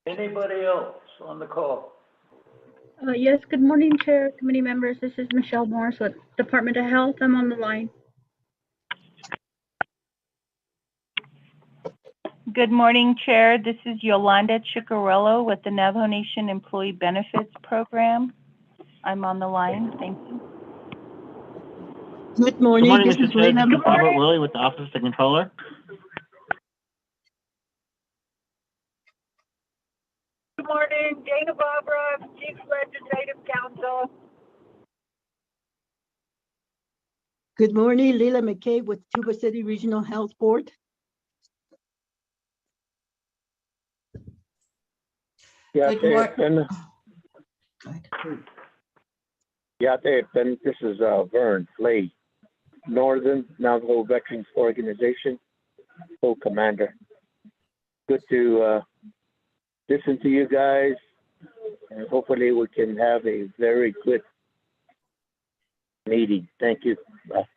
Anybody else on the call? Yes, good morning, Chair, committee members. This is Michelle Morris with Department of Health. I'm on the line. Good morning, Chair. This is Yolanda Ciccarello with the Navajo Nation Employee Benefits Program. I'm on the line. Thank you. Good morning. Good morning, This Mr. is Chair. Lena. This is Robert Willie with the Office of the Controller. Good morning, Dana Barbara, Chief Legislative Counsel. Good morning, Leila McKay with Cuba City Regional Health Board. Good morning. This is Vern Flay, Northern Navajo Veterans Organization, co-commander. Good to listen to you guys, and hopefully we can have a very good meeting. Thank you. Bye.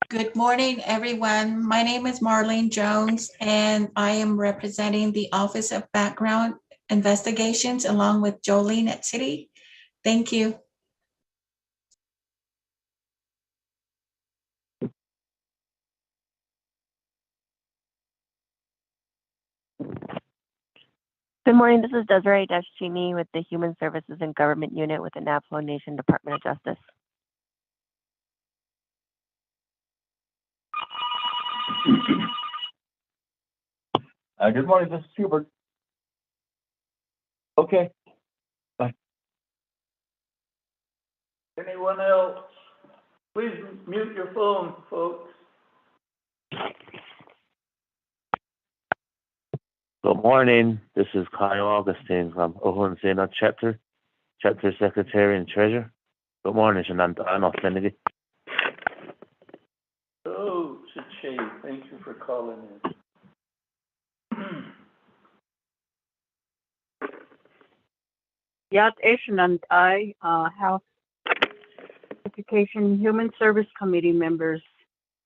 Good morning, everyone. My name is Marlene Jones, and I am representing the Office of Background Investigations along with Jolene at City. Thank you. Good morning, this is Desiree Deschini with the Human Services and Government Unit with the Navajo Nation Department of Justice. Good morning, this is Hubert. Okay. Bye. Anyone else? Please mute your phone, folks. Good morning. This is Kyle Augustine from Untitled Chapter Secretary and Treasurer. Good morning, Shanantano Kennedy. Oh, Chiche, thank you for calling in. Yat Asian and I, Health, Education, Human Service Committee members.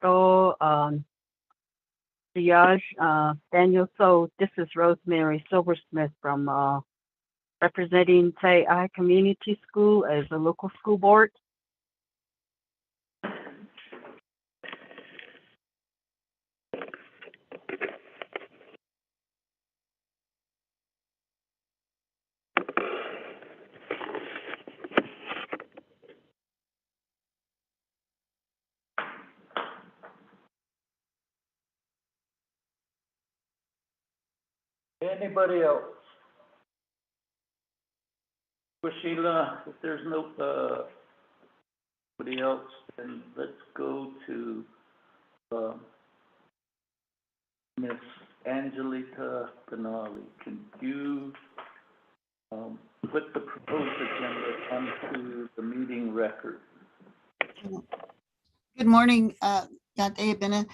So, Triage, Daniel. So this is Rosemary Silversmith from representing I Community School as a local school board. Anybody else? Well, Sheila, if there's nobody else, then let's go to Miss Angelica Benali. Can you put the proposed agenda onto the meeting record? Good morning, Bennett.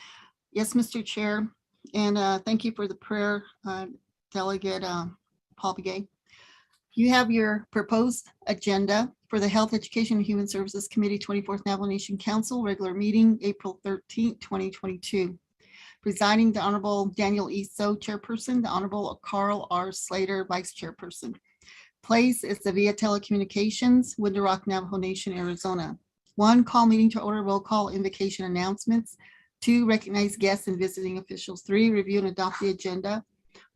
Yes, Mr. Chair, and thank you for the prayer, Delegate Paul Begay. You have your proposed agenda for the Health, Education, and Human Services Committee 24th Navajo Nation Council regular meeting, April 13th, 2022. Presiding the Honorable Daniel E. So, Chairperson, the Honorable Carl R. Slater, Vice Chairperson. Place is the via telecommunications, Window Rock, Navajo Nation, Arizona. 1, call meeting to order, roll call, invocation announcements. 2, recognize guests and visiting officials. 3, review and adopt the agenda.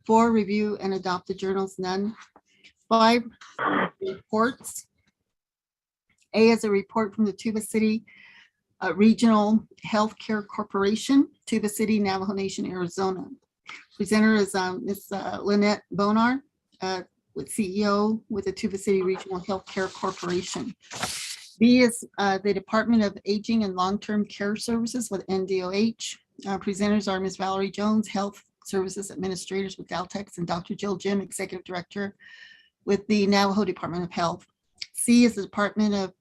4, review and adopt the journals, none. 5, reports. A is a report from the Tuba City Regional Healthcare Corporation, Tuba City, Navajo Nation, Arizona. Presenter is Ms. Lynette Bonar, with CEO with the Tuba City Regional Healthcare Corporation. B is the Department of Aging and Long-Term Care Services with NDOH. Presenters are Ms. Valerie Jones, Health Services Administrators with Galtex, and Dr. Jill Jim, Executive Director with the Navajo Department of Health. C is the Department of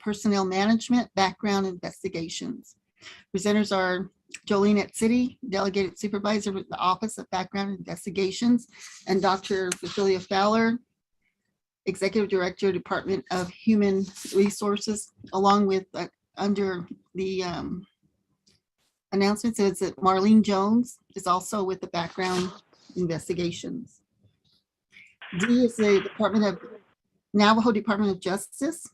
Personnel Management, Background Investigations. Presenters are Jolene at City, Delegated Supervisor with the Office of Background Investigations, and Dr. Cecilia Fowler, Executive Director, Department of Human Resources, along with under the announcements is that Marlene Jones is also with the background investigations. D is the Navajo Department of Justice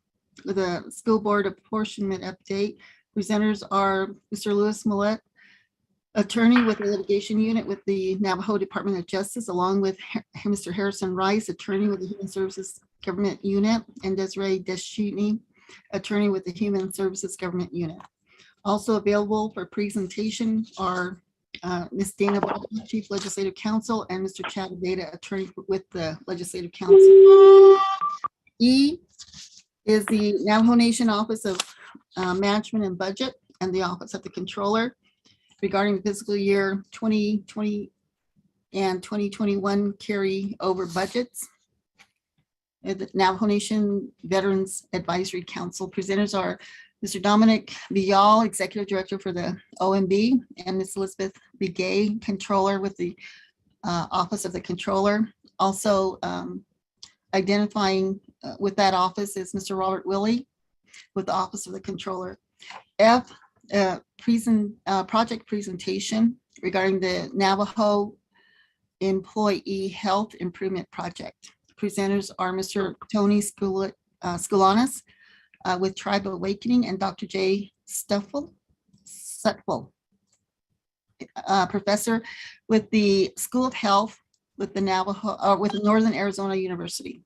with a school board apportionment update. Presenters are Mr. Louis Millette, attorney with the litigation unit with the Navajo Department of Justice, along with Mr. Harrison Rice, attorney with the Human Services Government Unit, and Desiree Deschutney, attorney with the Human Services Government Unit. Also available for presentation are Ms. Dana Baldwin, Chief Legislative Counsel, and Mr. Chad Aveda, attorney with the Legislative Council. E is the Navajo Nation Office of Management and Budget and the Office of the Controller regarding the fiscal year 2020 and 2021 carryover budgets. And the Navajo Nation Veterans Advisory Council presenters are Mr. Dominic Vial, Executive Director for the OMB, and Ms. Elizabeth Begay, Controller with the Office of the Controller. Also identifying with that office is Mr. Robert Willey with the Office of the Controller. F, project presentation regarding the Navajo Employee Health Improvement Project. Presenters are Mr. Tony Skoulonis with Tribe Awakening and Dr. Jay Sutful, professor with the School of Health with the Navajo, with Northern Arizona University.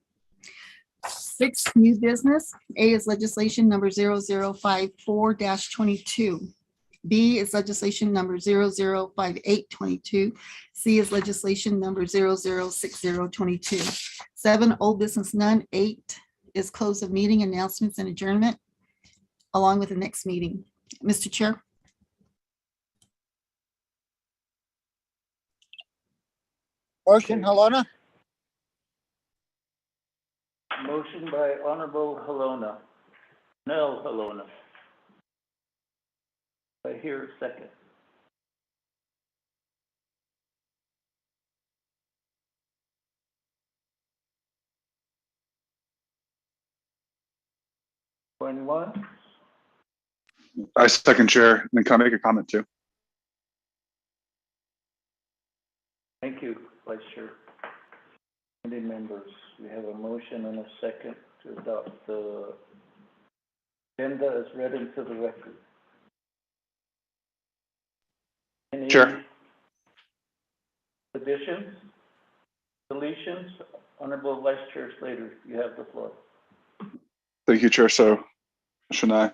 6, new business. A is legislation number 0054-22. B is legislation number 005822. C is legislation number 006022. 7, old business none. 8 is close of meeting, announcements, and adjournment, along with the next meeting. Mr. Chair. Motion, Helena? Motion by Honorable Helena, Nell Helena. I hear a second. Anyone? I second, Chair, and then can I make a comment too? Thank you, Vice Chair. Committee members, we have a motion and a second to adopt the agenda as read into the record. Any Chair. additions, deletions? Honorable Vice Chair Slater, you have the floor. Thank you, Chair. So, Shania,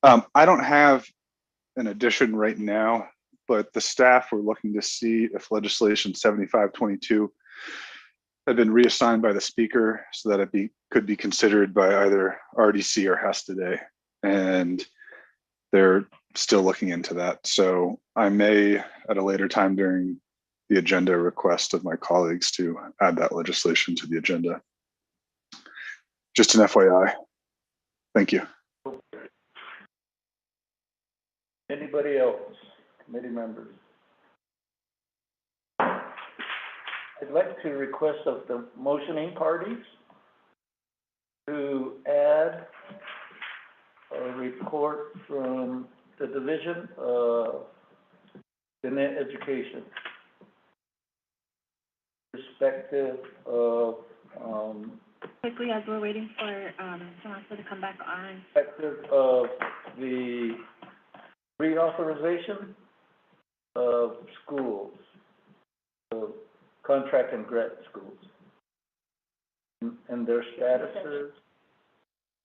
I don't have an addition right now, but the staff were looking to see if legislation 7522 had been reassigned by the speaker so that it could be considered by either RDC or HES today. And they're still looking into that. So I may, at a later time during the agenda, request of my colleagues to add that legislation to the agenda. Just an FYI. Thank you. Anybody else, committee members? I'd like to request of the motioning parties to add a report from the Division of Education, perspective of Quickly, as we're waiting for Samantha to come back on. perspective of the reauthorization of schools, of contract and grant schools, and their statuses.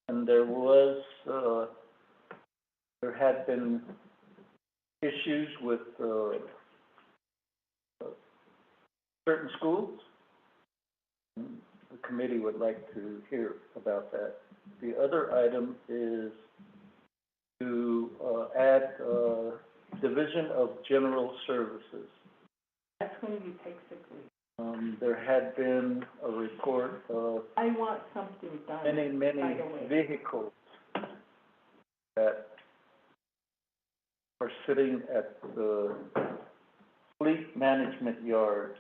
And there had been issues with certain schools. The committee would like to hear about that. The other item is to add Division of General Services. That's when you take sick leave. There had been a report of I want something done. many right away. vehicles that are sitting at the fleet management yards,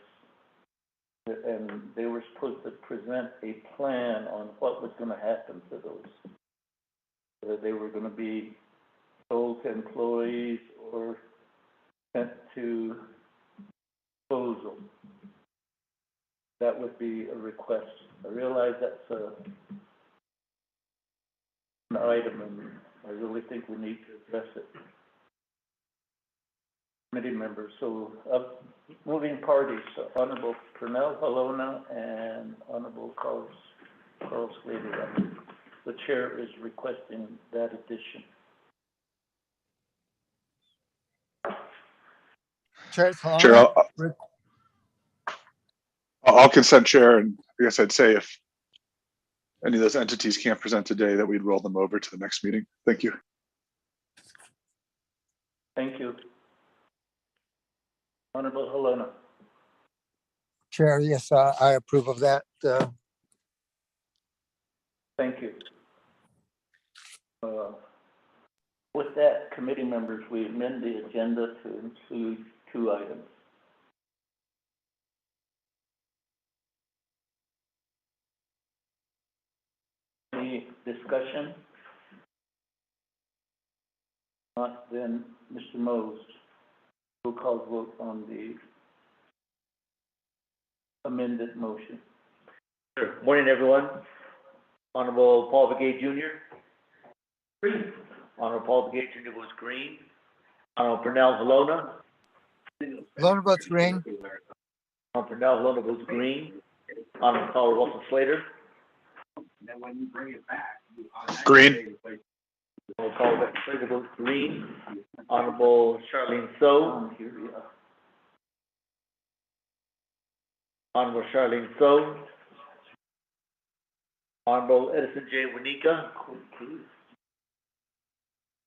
and they were supposed to present a plan on what was going to happen to those. Whether they were going to be sold to employees or sent to proposal. That would be a request. I realize that's an item, and I really think we need to address it. Committee members, so moving parties, Honorable Purnell Halona and Honorable Carl Slater. The chair is requesting that addition. Chair, I'll consent, Chair, and I guess I'd say if any of those entities can't present today, that we'd roll them over to the next meeting. Thank you. Thank you. Honorable Halona. Chair, yes, I approve of that. Thank you. With that, committee members, we amend the agenda to include 2 items. Any discussion? Not then, Mr. Mose, roll call vote on the amended motion. Sure. Morning, everyone. Honorable Paul Begay Jr. Green. Honorable Paul Begay Jr. votes green. Honorable Purnell Halona. Halona votes green. Honorable Purnell Halona votes green. Honorable Carl Wilson Slater. Green. Honorable Carl Wilson Slater votes green. Honorable Charlene So. Honorable Charlene So. Honorable Edison J. Winika.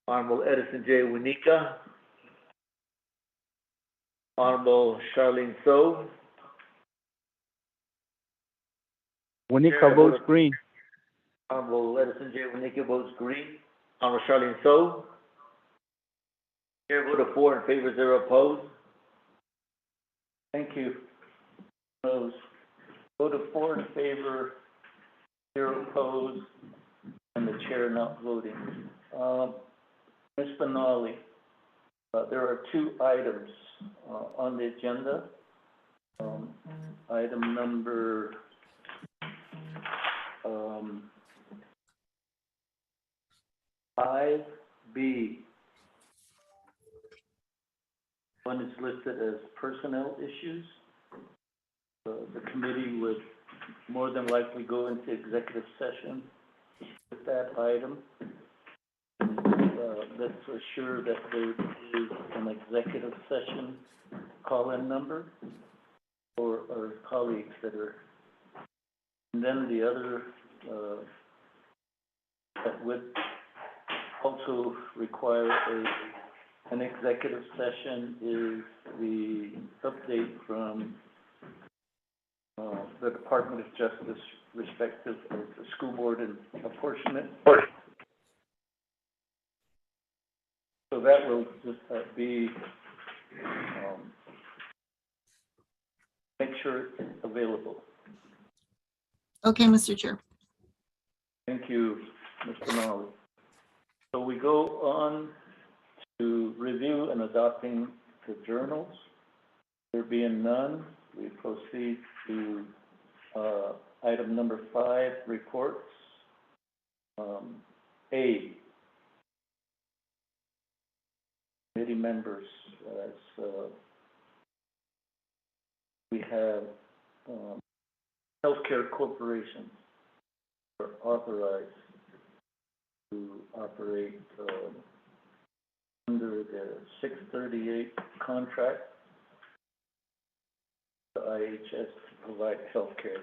Honorable Edison J. Winika. Honorable Charlene So. Winika votes green. Honorable Edison J. Winika votes green. Honorable Charlene So. Chair vote of 4 in favor, 0 opposed. Thank you. Vote of 4 in favor, 0 opposed, and the chair not voting. Ms. Benali, there are 2 items on the agenda. Item number 5B. One is listed as personnel issues. The committee would more than likely go into executive session with that item. Let's assure that there is an executive session call-in number for our colleagues that are. And then the other that would also require an executive session is the update from the Department of Justice respective of the school board and apportionment. So that will just be, make sure it's available. Okay, Mr. Chair. Thank you, Mr. Nolly. So we go on to review and adopting the journals. There being none, we proceed to item number 5, reports. A, committee members, as we have healthcare corporations are authorized to operate under the 638 contract, the IHS to provide health care.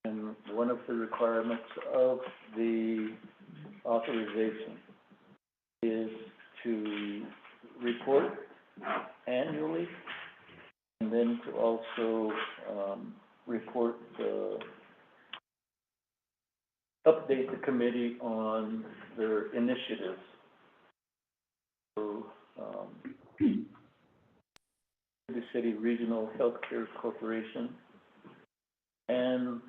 And one of the requirements of the authorization is to report annually and then to also report, update the committee on their initiatives. So, the City Regional Healthcare Corporation and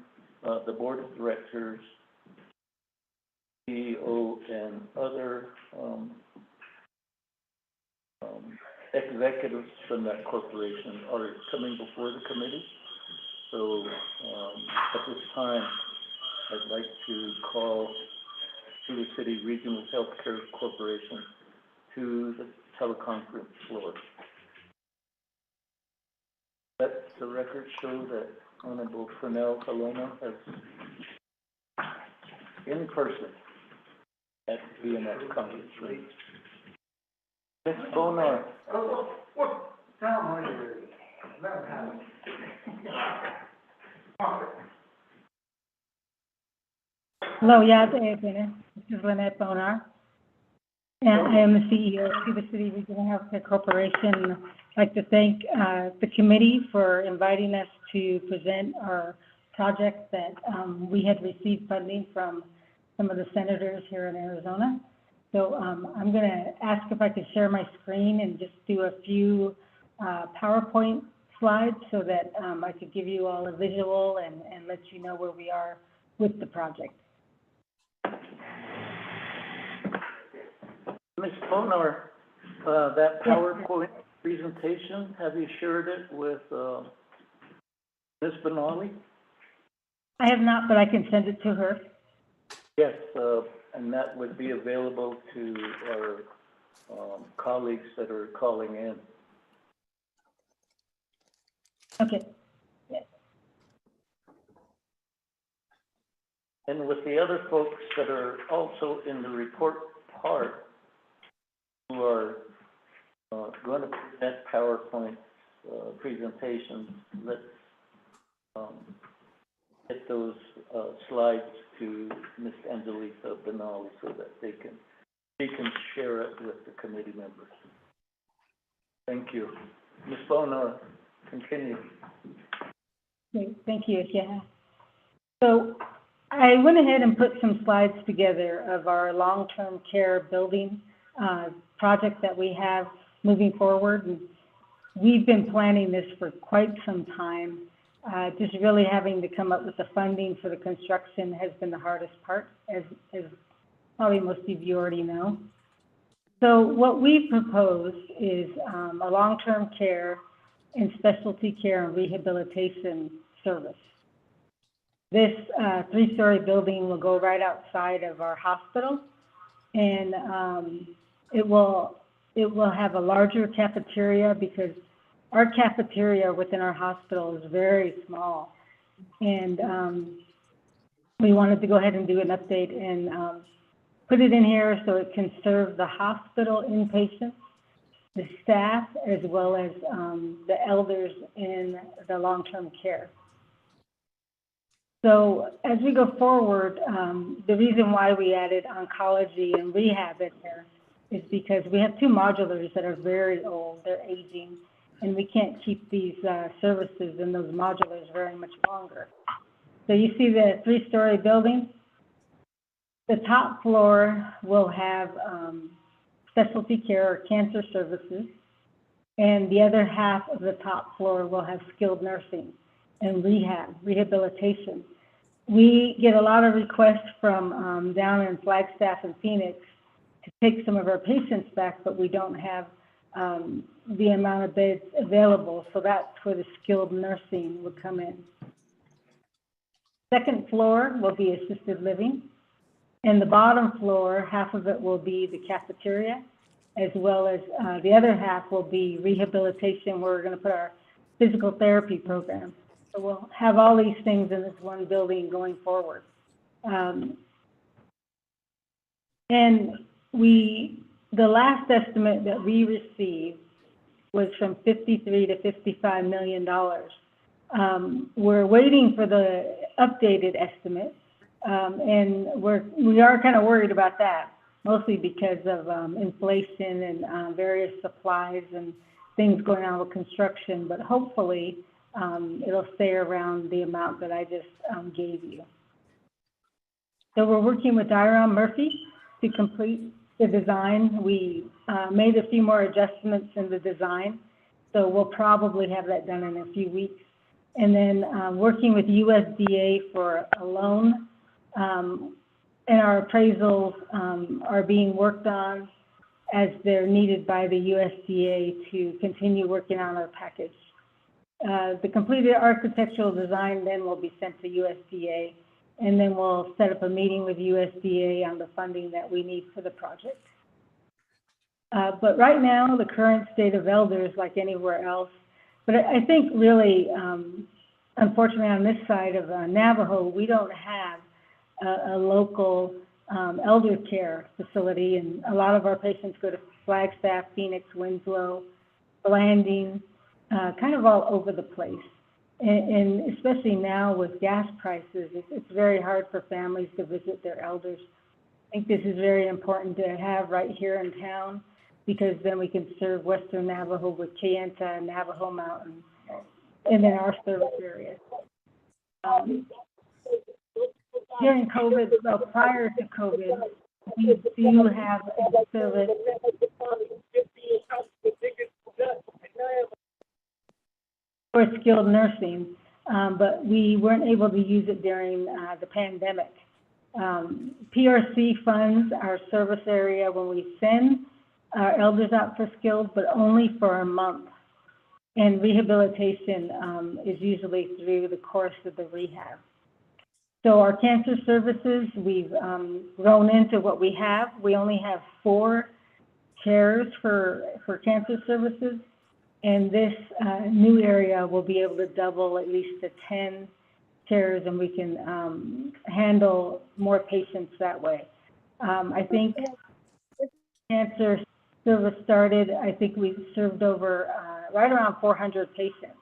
the Board of Directors, CEO, and other executives from that corporation are coming before the committee. So, at this time, I'd like to call Cuba City Regional Healthcare Corporation to the teleconference floor. Let the record show that Honorable Fernell Colonna has in person at the EMS conference room. Ms. Bonar. Hello, this is Lynette Bonar. And I am the CEO of Cuba City Regional Healthcare Corporation. I'd like to thank the committee for inviting us to present our project that we had received funding from some of the senators here in Arizona. So I'm going to ask if I could share my screen and just do a few PowerPoint slides so that I could give you all a visual and let you know where we are with the project. Ms. Bonar, that PowerPoint presentation, have you shared it with Ms. Benali? I have not, but I can send it to her. Yes, and that would be available to our colleagues that are calling in. Okay. And with the other folks that are also in the report part, who are going to present PowerPoint presentations, let's get those slides to Ms. Angelita Benali so that she can share it with the committee members. Thank you. Ms. Bonar, continue. Great, thank you. Yeah. So I went ahead and put some slides together of our long-term care building project that we have moving forward. And we've been planning this for quite some time. Just really having to come up with the funding for the construction has been the hardest part, as probably most of you already know. So what we propose is a long-term care and specialty care and rehabilitation service. This three-story building will go right outside of our hospital, and it will have a larger cafeteria because our cafeteria within our hospital is very small, and we wanted to go ahead and do an update and put it in here so it can serve the hospital inpatients, the staff, as well as the elders in the long-term care. So as we go forward, the reason why we added oncology and rehab in here is because we have two modulars that are very old, they're aging, and we can't keep these services in those modulars very much longer. So you see the three-story building? The top floor will have specialty care or cancer services, and the other half of the top floor will have skilled nursing and rehabilitation. We get a lot of requests from down in Flagstaff and Phoenix to take some of our patients back, but we don't have the amount of beds available, so that's where the skilled nursing would come in. Second floor will be assisted living, and the bottom floor, half of it will be the cafeteria, as well as the other half will be rehabilitation, where we're going to put our physical therapy program. So we'll have all these things in this one building going forward. And the last estimate that we received was from $53 to $55 million. We're waiting for the updated estimate, and we are kind of worried about that, mostly because of inflation and various supplies and things going on with construction, but hopefully it'll stay around the amount that I just gave you. So we're working with Diron Murphy to complete the design. We made a few more adjustments in the design, so we'll probably have that done in a few weeks. And then working with USDA for a loan, and our appraisals are being worked on, as they're needed by the USDA to continue working on our package. The completed architectural design then will be sent to USDA, and then we'll set up a meeting with USDA on the funding that we need for the project. But right now, the current state of elders, like anywhere else, but I think really, unfortunately on this side of Navajo, we don't have a local elder care facility, and a lot of our patients go to Flagstaff, Phoenix, Winslow, Blanding, kind of all over the place. And especially now with gas prices, it's very hard for families to visit their elders. I think this is very important to have right here in town, because then we can serve Western Navajo with Kayenta and Navajo Mountain, and then our service area. During COVID, well, prior to COVID, we do have a service for skilled nursing, but we weren't able to use it during the pandemic. PRC funds our service area when we send our elders out for skilled, but only for a month. And rehabilitation is usually through the course of the rehab. So our cancer services, we've grown into what we have. We only have 4 chairs for cancer services. And this new area will be able to double at least to 10 chairs, and we can handle more patients that way. I think cancer service started, I think we served over right around 400 patients.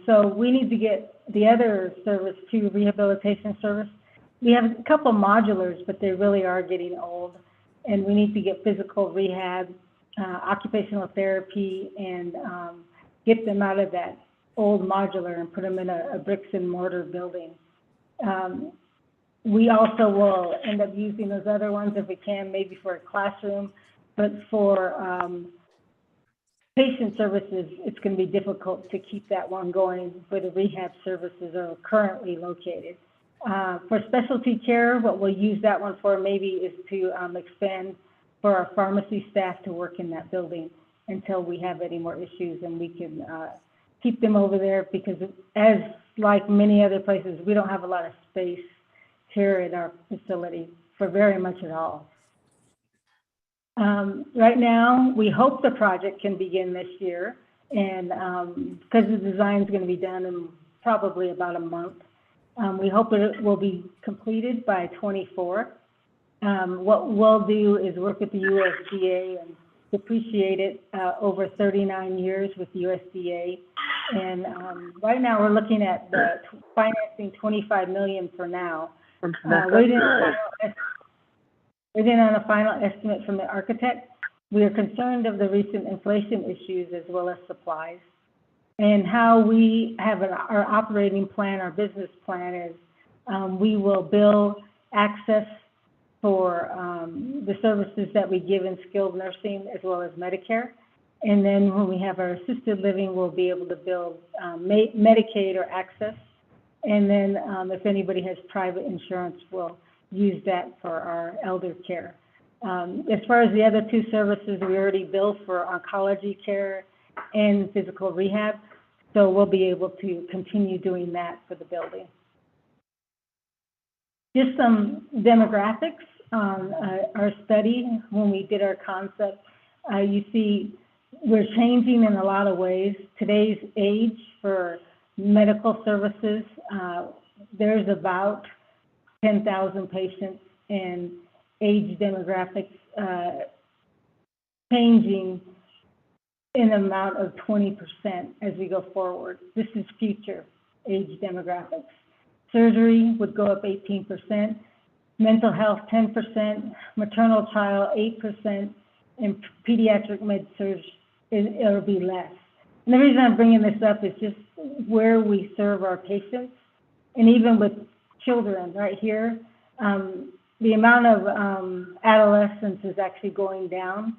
So we need to get the other service to rehabilitation service. We have a couple modulars, but they really are getting old, and we need to get physical rehab, occupational therapy, and get them out of that old modular and put them in a bricks and mortar building. We also will end up using those other ones if we can, maybe for a classroom, but for patient services, it's going to be difficult to keep that one going where the rehab services are currently located. For specialty care, what we'll use that one for maybe is to expand for our pharmacy staff to work in that building until we have any more issues, and we can keep them over there, because as like many other places, we don't have a lot of space here at our facility for very much at all. Right now, we hope the project can begin this year, and because the design is going to be done in probably about a month, we hope it will be completed by 24. What we'll do is work with the USDA and depreciate it over 39 years with the USDA. And right now, we're looking at the financing $25 million for now. Waiting on a final estimate from the architect. We are concerned of the recent inflation issues as well as supplies. And how we have our operating plan, our business plan is we will bill access for the services that we give in skilled nursing as well as Medicare. And then when we have our assisted living, we'll be able to bill Medicaid or access. And then if anybody has private insurance, we'll use that for our elder care. As far as the other 2 services, we already bill for oncology care and physical rehab, so we'll be able to continue doing that for the building. Just some demographics on our study when we did our concept. You see we're changing in a lot of ways. Today's age for medical services, there's about 10,000 patients, and age demographics changing in an amount of 20% as we go forward. This is future age demographics. Surgery would go up 18%, mental health 10%, maternal child 8%, and pediatric med-surg, it'll be less. And the reason I'm bringing this up is just where we serve our patients, and even with children right here, the amount of adolescence is actually going down.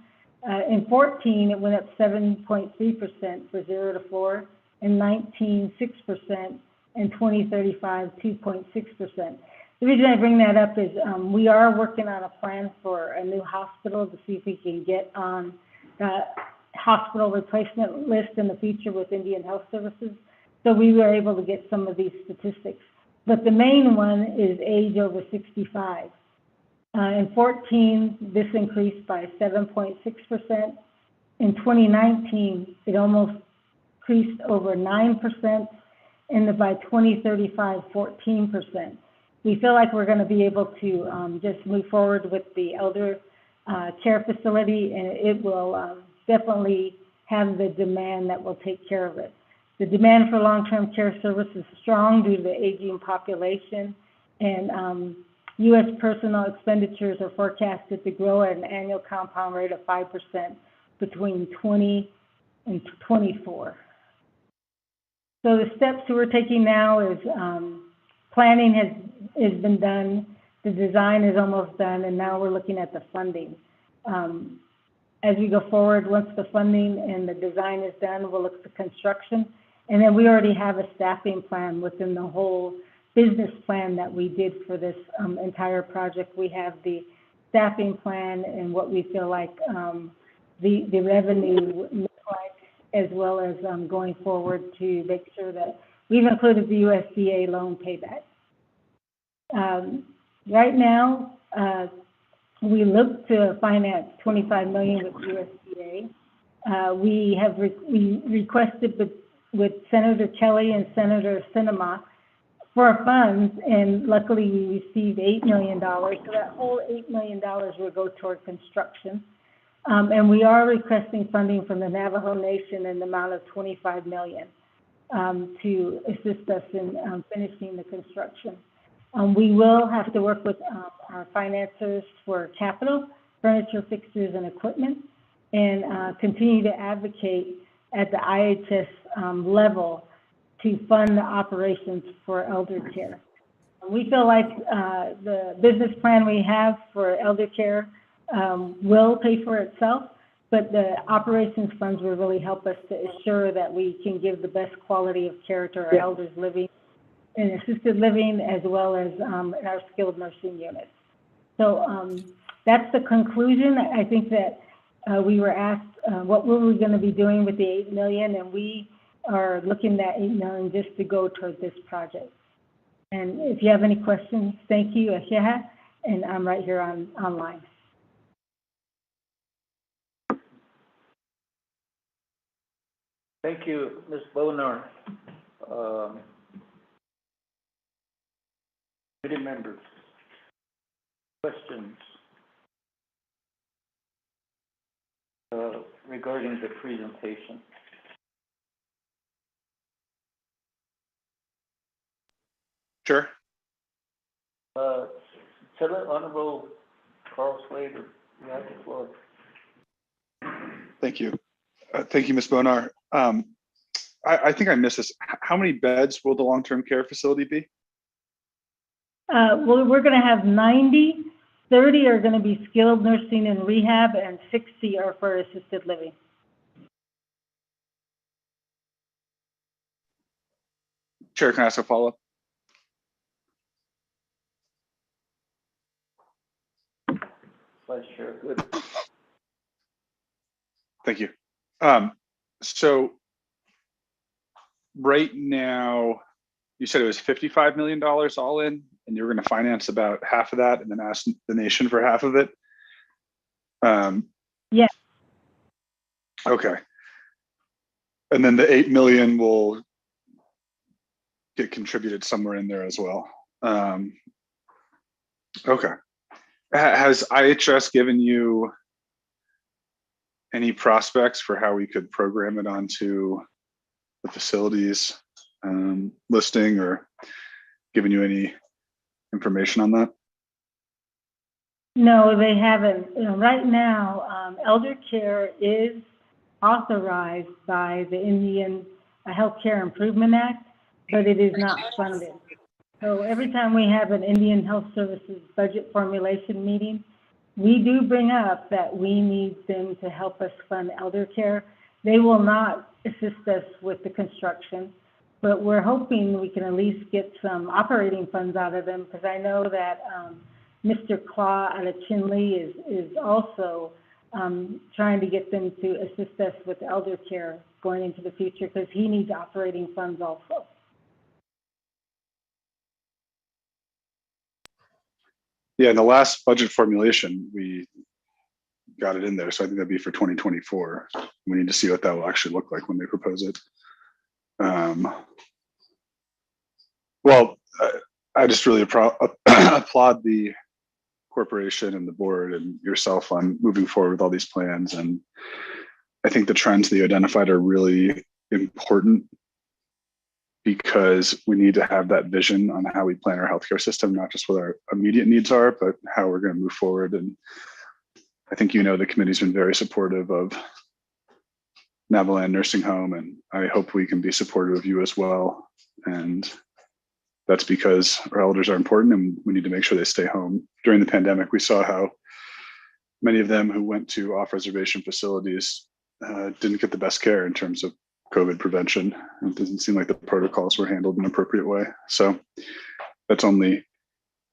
In 14, it went up 7.3% for 0 to 4, in 19, 6%, and 2035, 2.6%. The reason I bring that up is we are working on a plan for a new hospital to see if we can get on the hospital replacement list in the future with Indian Health Services. So we were able to get some of these statistics. But the main one is age over 65. In 14, this increased by 7.6%. In 2019, it almost increased over 9%, and by 2035, 14%. We feel like we're going to be able to just move forward with the elder care facility, and it will definitely have the demand that will take care of it. The demand for long-term care services is strong due to the aging population, and U.S. personal expenditures are forecasted to grow at an annual compound rate of 5% between 20 and 24. So the steps we're taking now is planning has been done, the design is almost done, and now we're looking at the funding. As we go forward, once the funding and the design is done, we'll look at the construction. And then we already have a staffing plan within the whole business plan that we did for this entire project. We have the staffing plan and what we feel like the revenue would look like, as well as going forward to make sure that we've included the USDA loan payback. Right now, we look to finance $25 million with USDA. We requested with Senator Kelly and Senator Sinema for funds, and luckily we received $8 million. So that whole $8 million will go toward construction. And we are requesting funding from the Navajo Nation in the amount of $25 million to assist us in finishing the construction. We will have to work with our financiers for capital, furniture, fixtures, and equipment, and continue to advocate at the IHS level to fund the operations for elder care. We feel like the business plan we have for elder care will pay for itself, but the operations funds will really help us to ensure that we can give the best quality of care to our elders living in assisted living, as well as in our skilled nursing units. So that's the conclusion. I think that we were asked what were we going to be doing with the $8 million, and we are looking at $8 million just to go towards this project. And if you have any questions, thank you, Asheha, and I'm right here online. Thank you, Ms. Bonar. Committee members, questions regarding the presentation? Sure. Senate Honorable Carl Slater, you have the floor. Thank you. Thank you, Ms. Bonar. I think I missed this. How many beds will the long-term care facility be? Well, we're going to have 90, 30 are going to be skilled nursing and rehab, and 60 are for assisted living. Chair, can I ask a follow-up? Vice Chair, good. Thank you. So right now, you said it was $55 million all in, and you're going to finance about half of that and then ask the nation for half of it? Yeah. Okay. And then the $8 million will get contributed somewhere in there as well. Okay. Has IHS given you any prospects for how we could program it onto the facilities listing, or given you any information on that? No, they haven't. You know, right now, elder care is authorized by the Indian Healthcare Improvement Act, but it is not funded. So every time we have an Indian Health Services budget formulation meeting, we do bring up that we need them to help us fund elder care. They will not assist us with the construction, but we're hoping we can at least get some operating funds out of them, because I know that, Mr. Claw out of Chinle is also, trying to get them to assist us with elder care going into the future, because he needs operating funds also. Yeah, in the last budget formulation, we got it in there, so I think that'd be for 2024. We need to see what that will actually look like when they propose it. Well, I just really applaud the corporation and the board and yourself on moving forward with all these plans. And I think the trends that you identified are really important, because we need to have that vision on how we plan our healthcare system, not just what our immediate needs are, but how we're going to move forward. And I think, the committee's been very supportive of Navaland Nursing Home, and I hope we can be supportive of you as well. And that's because our elders are important and we need to make sure they stay home. During the pandemic, we saw how many of them who went to off-reservation facilities didn't get the best care in terms of COVID prevention. It doesn't seem like the protocols were handled in an appropriate way. So that's only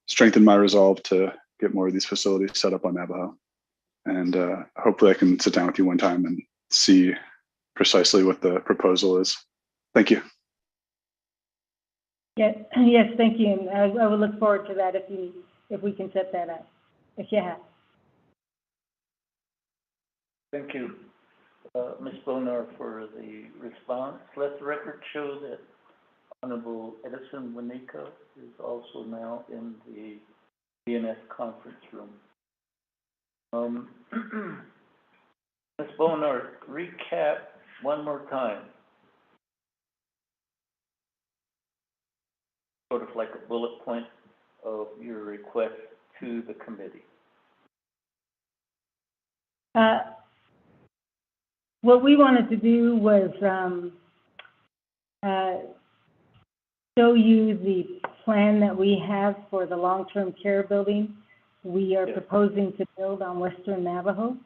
strengthened my resolve to get more of these facilities set up on Navajo. And hopefully I can sit down with you one time and see precisely what the proposal is. Thank you. Yes, thank you. And I would look forward to that if we can set that up, if you have. Thank you, Ms. Bonar, for the response. Let the record show that Honorable Edison Winika is also now in the DNS conference room. Ms. Bonar, recap one more time. Sort of like a bullet point of your request to the committee. What we wanted to do was show you the plan that we have for the long-term care building. We are proposing to build on Western Navajo.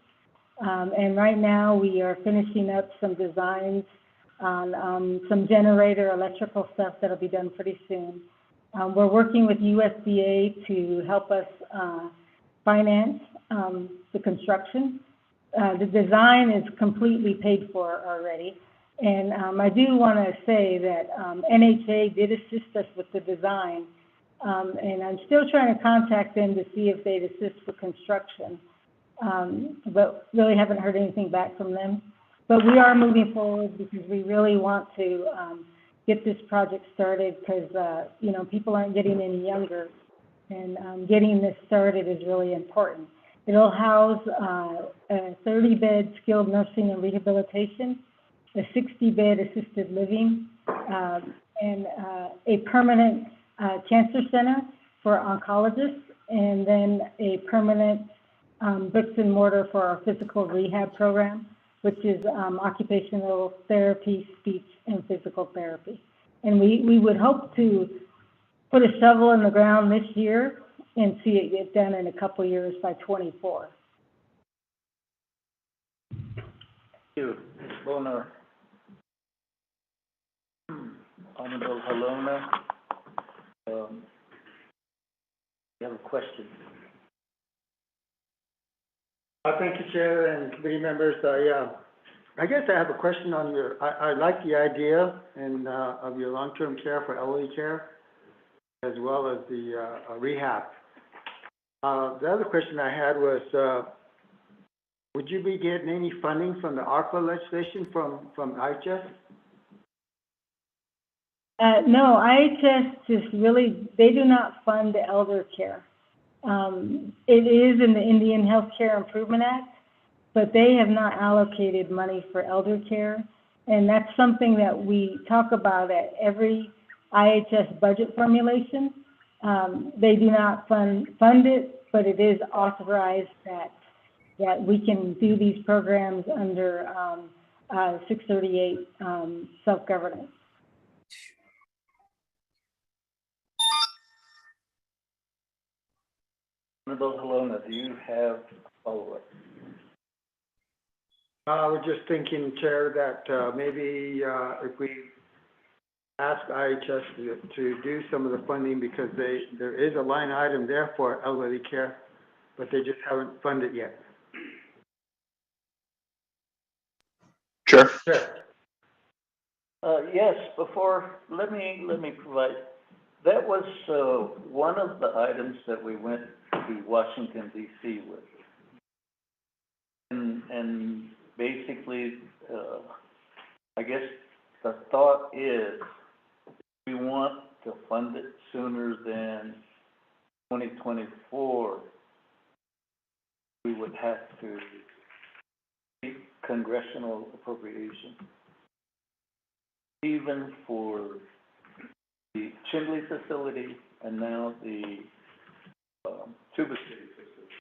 And right now we are finishing up some designs on some generator electrical stuff that'll be done pretty soon. We're working with USDA to help us finance the construction. The design is completely paid for already. And I do want to say that NHA did assist us with the design. And I'm still trying to contact them to see if they'd assist with construction. But really haven't heard anything back from them. But we are moving forward because we really want to get this project started, because, people aren't getting any younger. And getting this started is really important. It'll house a 30-bed skilled nursing and rehabilitation, a 60-bed assisted living, and a permanent cancer center for oncologists, and then a permanent bricks and mortar for our physical rehab program, which is occupational therapy, speech, and physical therapy. And we would hope to put a shovel in the ground this year and see it get done in a couple of years by 24. Thank you, Ms. Bonar. Honorable Halona, you have a question. Thank you, Chair and committee members. I guess I have a question on I like the idea and of your long-term care for elderly care, as well as the rehab. The other question I had was, would you be getting any funding from the ARPA legislation from IHS? No, IHS just really, they do not fund the elder care. It is in the Indian Healthcare Improvement Act, but they have not allocated money for elder care. And that's something that we talk about at every IHS budget formulation. They do not fund it, but it is authorized that we can do these programs under 638 self-governance. Honorable Halona, do you have a follow-up? I was just thinking, Chair, that maybe if we ask IHS to do some of the funding because there is a line item there for elderly care, but they just haven't funded yet. Chair? Sure. Yes, let me provide, that was, one of the items that we went to Washington DC with. And basically, I guess the thought is we want to fund it sooner than 2024. We would have to seek congressional appropriation, even for the Chimbley facility and now the Cuba City facility,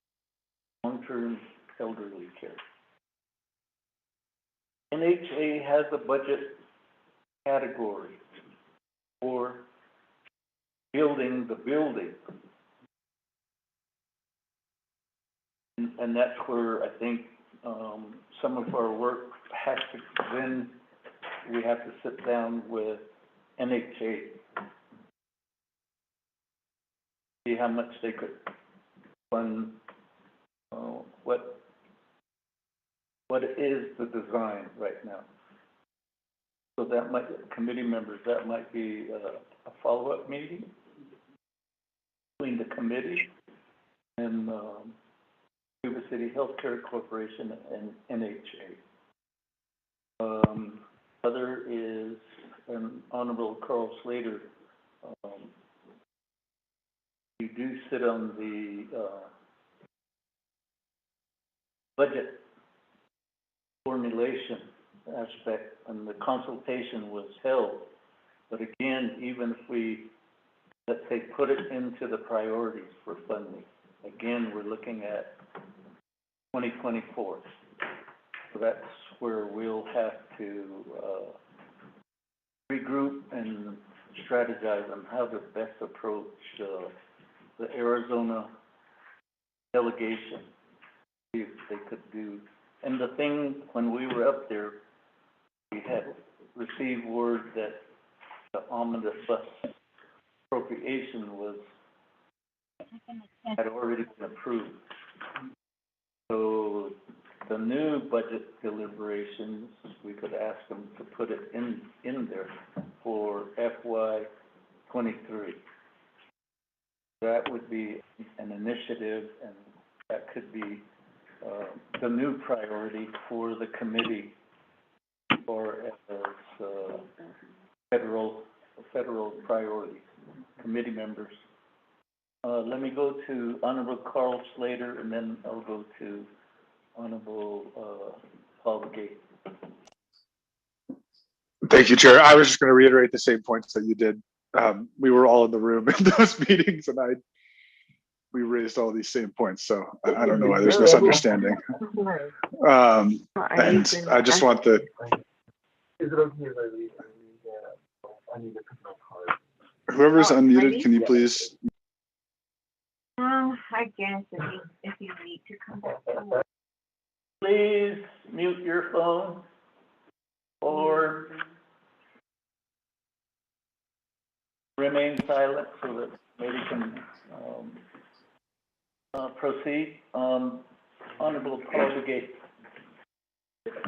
long-term elderly care. NHA has a budget category for building the building. And that's where I think some of our work has to, then we have to sit down with NHA, see how much they could fund, what is the design right now. So that might, committee members, that might be a follow-up meeting between the committee and Cuba City Healthcare Corporation and NHA. Other is an Honorable Carl Slater. You do sit on the budget formulation aspect, and the consultation was held. But again, even if we, let's say, put it into the priorities for funding, again, we're looking at 2024. So that's where we'll have to regroup and strategize on how to best approach the Arizona delegation, see if they could do. And the thing, when we were up there, we had received word that the omnibus appropriation had already been approved. So the new budget deliberations, we could ask them to put it in there for FY23. That would be an initiative, and that could be the new priority for the committee, or as federal priorities, committee members. Let me go to Honorable Carl Slater, and then I'll go to Honorable Paul Gate. Thank you, Chair. I was just going to reiterate the same points that you did. We were all in the room in those meetings, and we raised all these same points. So I don't know why there's misunderstanding. And I just want the. Is it okay if I leave? I need to put my card. Whoever's unmuted, can you please? I guess if you need to come back. Please mute your phone or remain silent so that maybe can proceed. Honorable Paul Gate.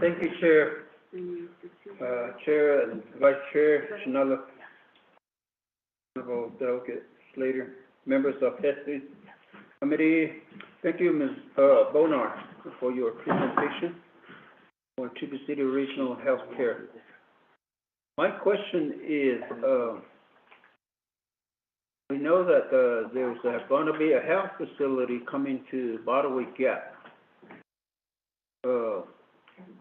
Thank you, Chair. Chair and Vice Chair Shinala, Honorable Delegate Slater, members of Testing Committee. Thank you, Ms. Bonar, for your presentation on Cuba City Regional Health Care. My question is, we know that there's going to be a health facility coming to Botaway Gap.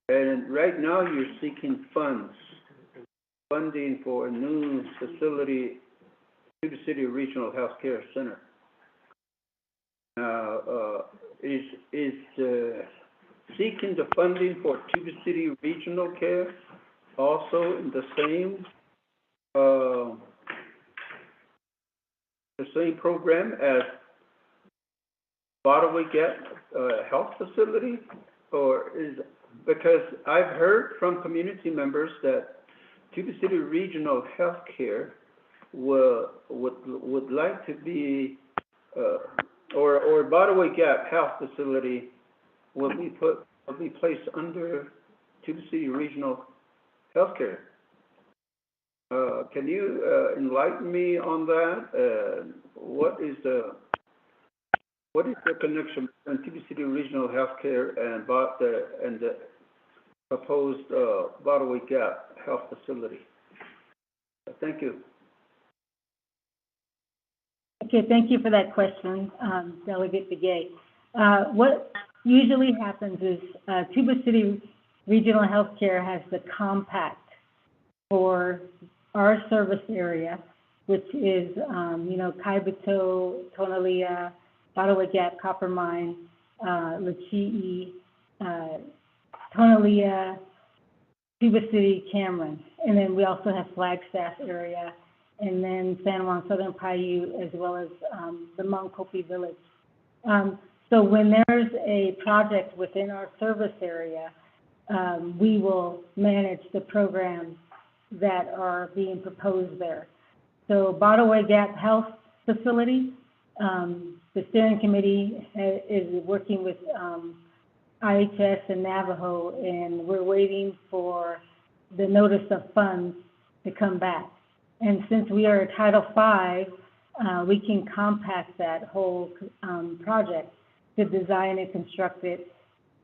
And right now you're seeking funding for a new facility, Cuba City Regional Health Care Center. Now, is seeking the funding for Cuba City Regional Care also in the same program as Botaway Gap Health Facility, or is, because I've heard from community members that Cuba City Regional Healthcare would like to be, or Botaway Gap Health Facility will be placed under Cuba City Regional Healthcare. Can you enlighten me on that? What is the connection between Cuba City Regional Healthcare and the proposed Botaway Gap Health Facility? Thank you. Okay, thank you for that question, Delegate Begay. What usually happens is Cuba City Regional Healthcare has the compact for our service area, which is, Kaibito, Tonalea, Botaway Gap, Copper Mine, Lachii, Tonalea, Cuba City, Cameron. And then we also have Flagstaff area, and then San Juan, Southern Paiute, as well as the Moncopi Village. So when there's a project within our service area, we will manage the programs that are being proposed there. So Botaway Gap Health Facility, the steering committee is working with IHS and Navajo, and we're waiting for the notice of funds to come back. And since we are a Title V, we can compact that whole project to design and construct it,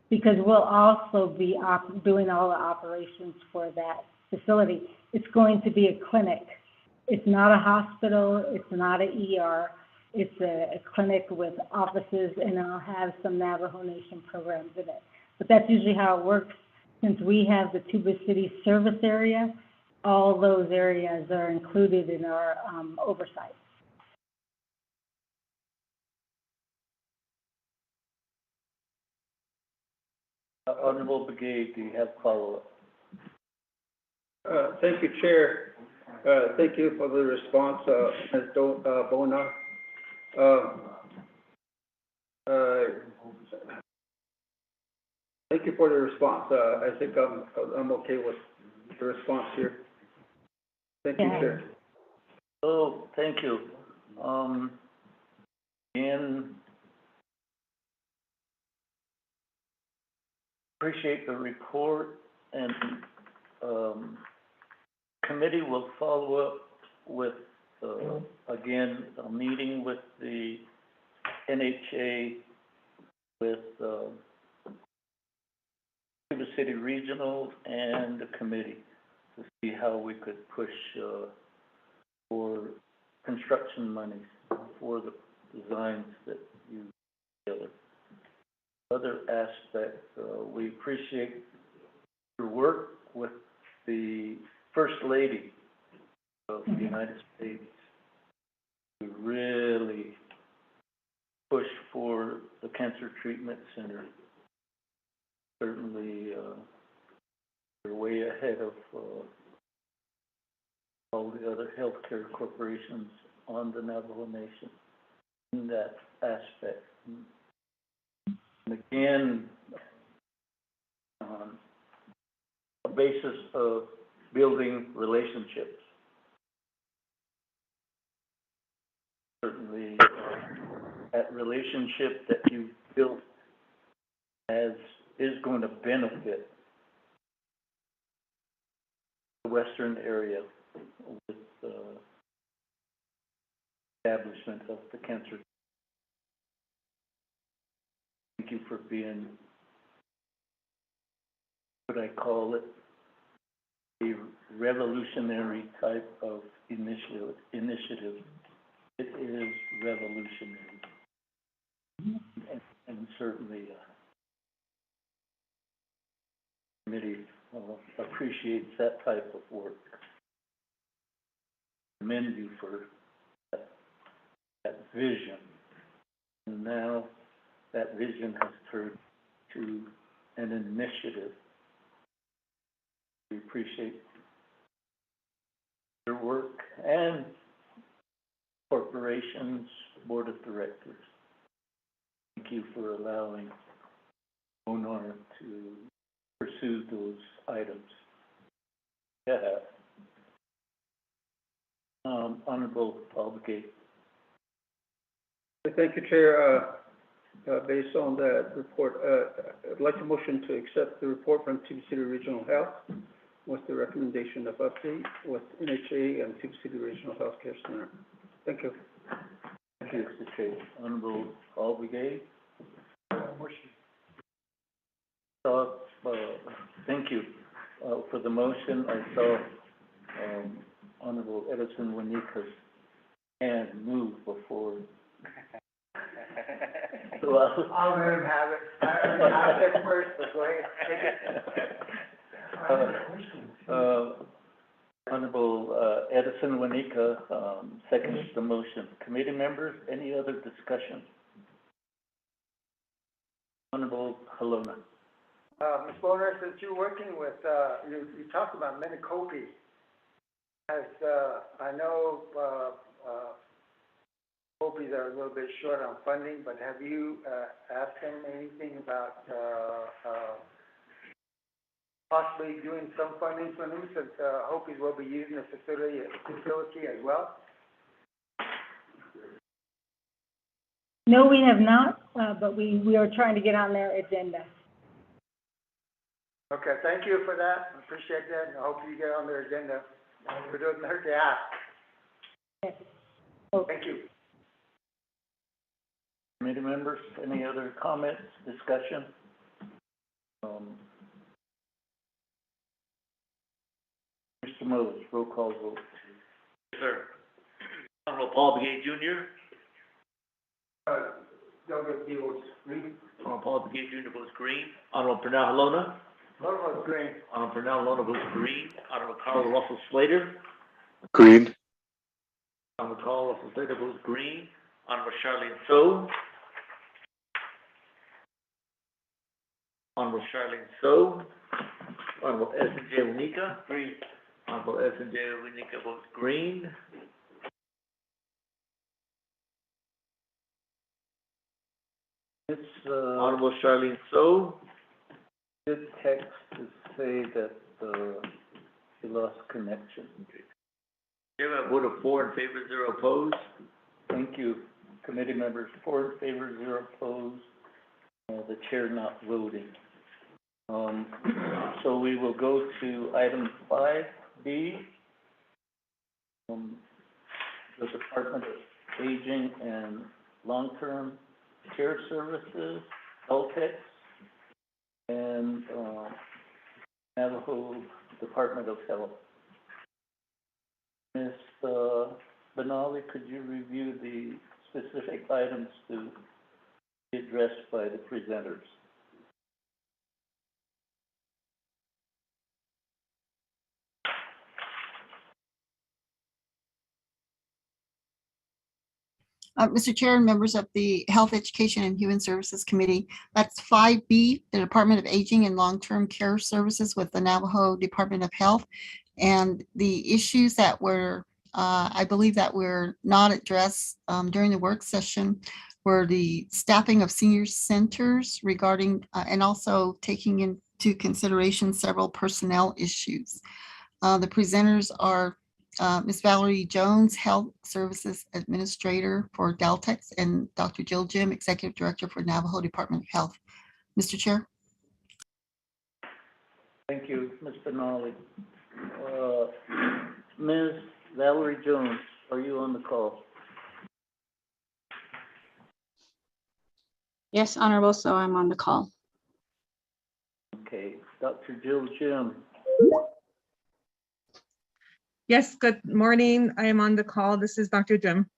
because we'll also be doing all the operations for that facility. It's going to be a clinic. It's not a hospital. It's not an ER. It's a clinic with offices, and it'll have some Navajo Nation programs in it. But that's usually how it works. Since we have the Tuba City service area, all those areas are included in our oversight. Honorable Begay, do you have follow-up? Thank you, Chair. Thank you for the response, Ms. Bona. Thank you for the response. I think I'm okay with the response here. Thank you, Chair. Oh, thank you. Appreciate the report, and committee will follow up with, again, a meeting with the NHA, with Cuba City Regional and the committee to see how we could push for construction monies for the designs that you together. Other aspect, we appreciate your work with the First Lady of the United States to really push for the Cancer Treatment Center. Certainly, they're way ahead of all the other healthcare corporations on the Navajo Nation in that aspect. And again, a basis of building relationships. Certainly, that relationship that you built is going to benefit the Western area with the establishment of the cancer. Thank you for being, what I call it, a revolutionary type of initiative. It is revolutionary, and certainly the committee appreciates that type of work. Commend you for that vision, and now that vision has turned to an initiative. We appreciate your work and corporations, board of directors. Thank you for allowing ONAR to pursue those items. Yeah. Honorable Paul McGee. Thank you, Chair. Based on that report, I'd like to motion to accept the report from Tuba City Regional Health with the recommendation of update with NHA and Tuba City Regional Healthcare Center. Thank you. Thank you, Mr. Chair. Honorable Paul McGee. Thank you for the motion. I saw Honorable Edison Wanika's hand move before. So I'll let him have it. I said first, but go ahead, take it. Honorable Edison Wanika seconds the motion. Committee members, any other discussion? Honorable Halona. Ms. Bonner, since you're working with, you talked about Minicopi. As, I know, Copies are a little bit short on funding, but have you, asked them anything about, possibly doing some funding for them, since, Hopies will be using the facility as well? No, we have not, but we are trying to get on their agenda. Okay, thank you for that. I appreciate that, and I hope you get on their agenda. It doesn't hurt to ask. Yes. Thank you. Committee members, any other comments, discussion? Mr. Moses, roll call vote. Yes, sir. Honorable Paul McGee Jr. Delegate votes green. Honorable Paul McGee Jr. votes green. Honorable Pernell Halona. Vote green. Honorable Pernell Halona votes green. Honorable Carl Russell Slater. Green. Honorable Carl Russell Slater votes green. Honorable Charlene So. Honorable Charlene So. Honorable S&J Wanika. Green. Honorable S&J Wanika votes green. It's, Honorable Charlene So. good text to say that, he lost connection. Chair, I vote of 4 in favor, 0 opposed. Thank you, committee members, 4 in favor, 0 opposed, the chair not voting. So we will go to item 5B. The Department of Aging and Long-Term Care Services, LTEX, and, Navajo Department of Health. Ms. Benali, could you review the specific items to be addressed by the presenters? Mr. Chair and members of the Health, Education, and Human Services Committee, that's 5B, the Department of Aging and Long-Term Care Services with the Navajo Department of Health. And the issues that were, I believe that were not addressed during the work session were the staffing of senior centers regarding, and also taking into consideration several personnel issues. The presenters are Ms. Valerie Jones, Health Services Administrator for Deltex, and Dr. Jill Jim, Executive Director for Navajo Department of Health. Mr. Chair. Thank you, Ms. Benali. Ms. Valerie Jones, are you on the call? Yes, Honorable, so I'm on the call. Okay, Dr. Jill Jim. Yes, good morning. I am on the call. This is Dr. Jim.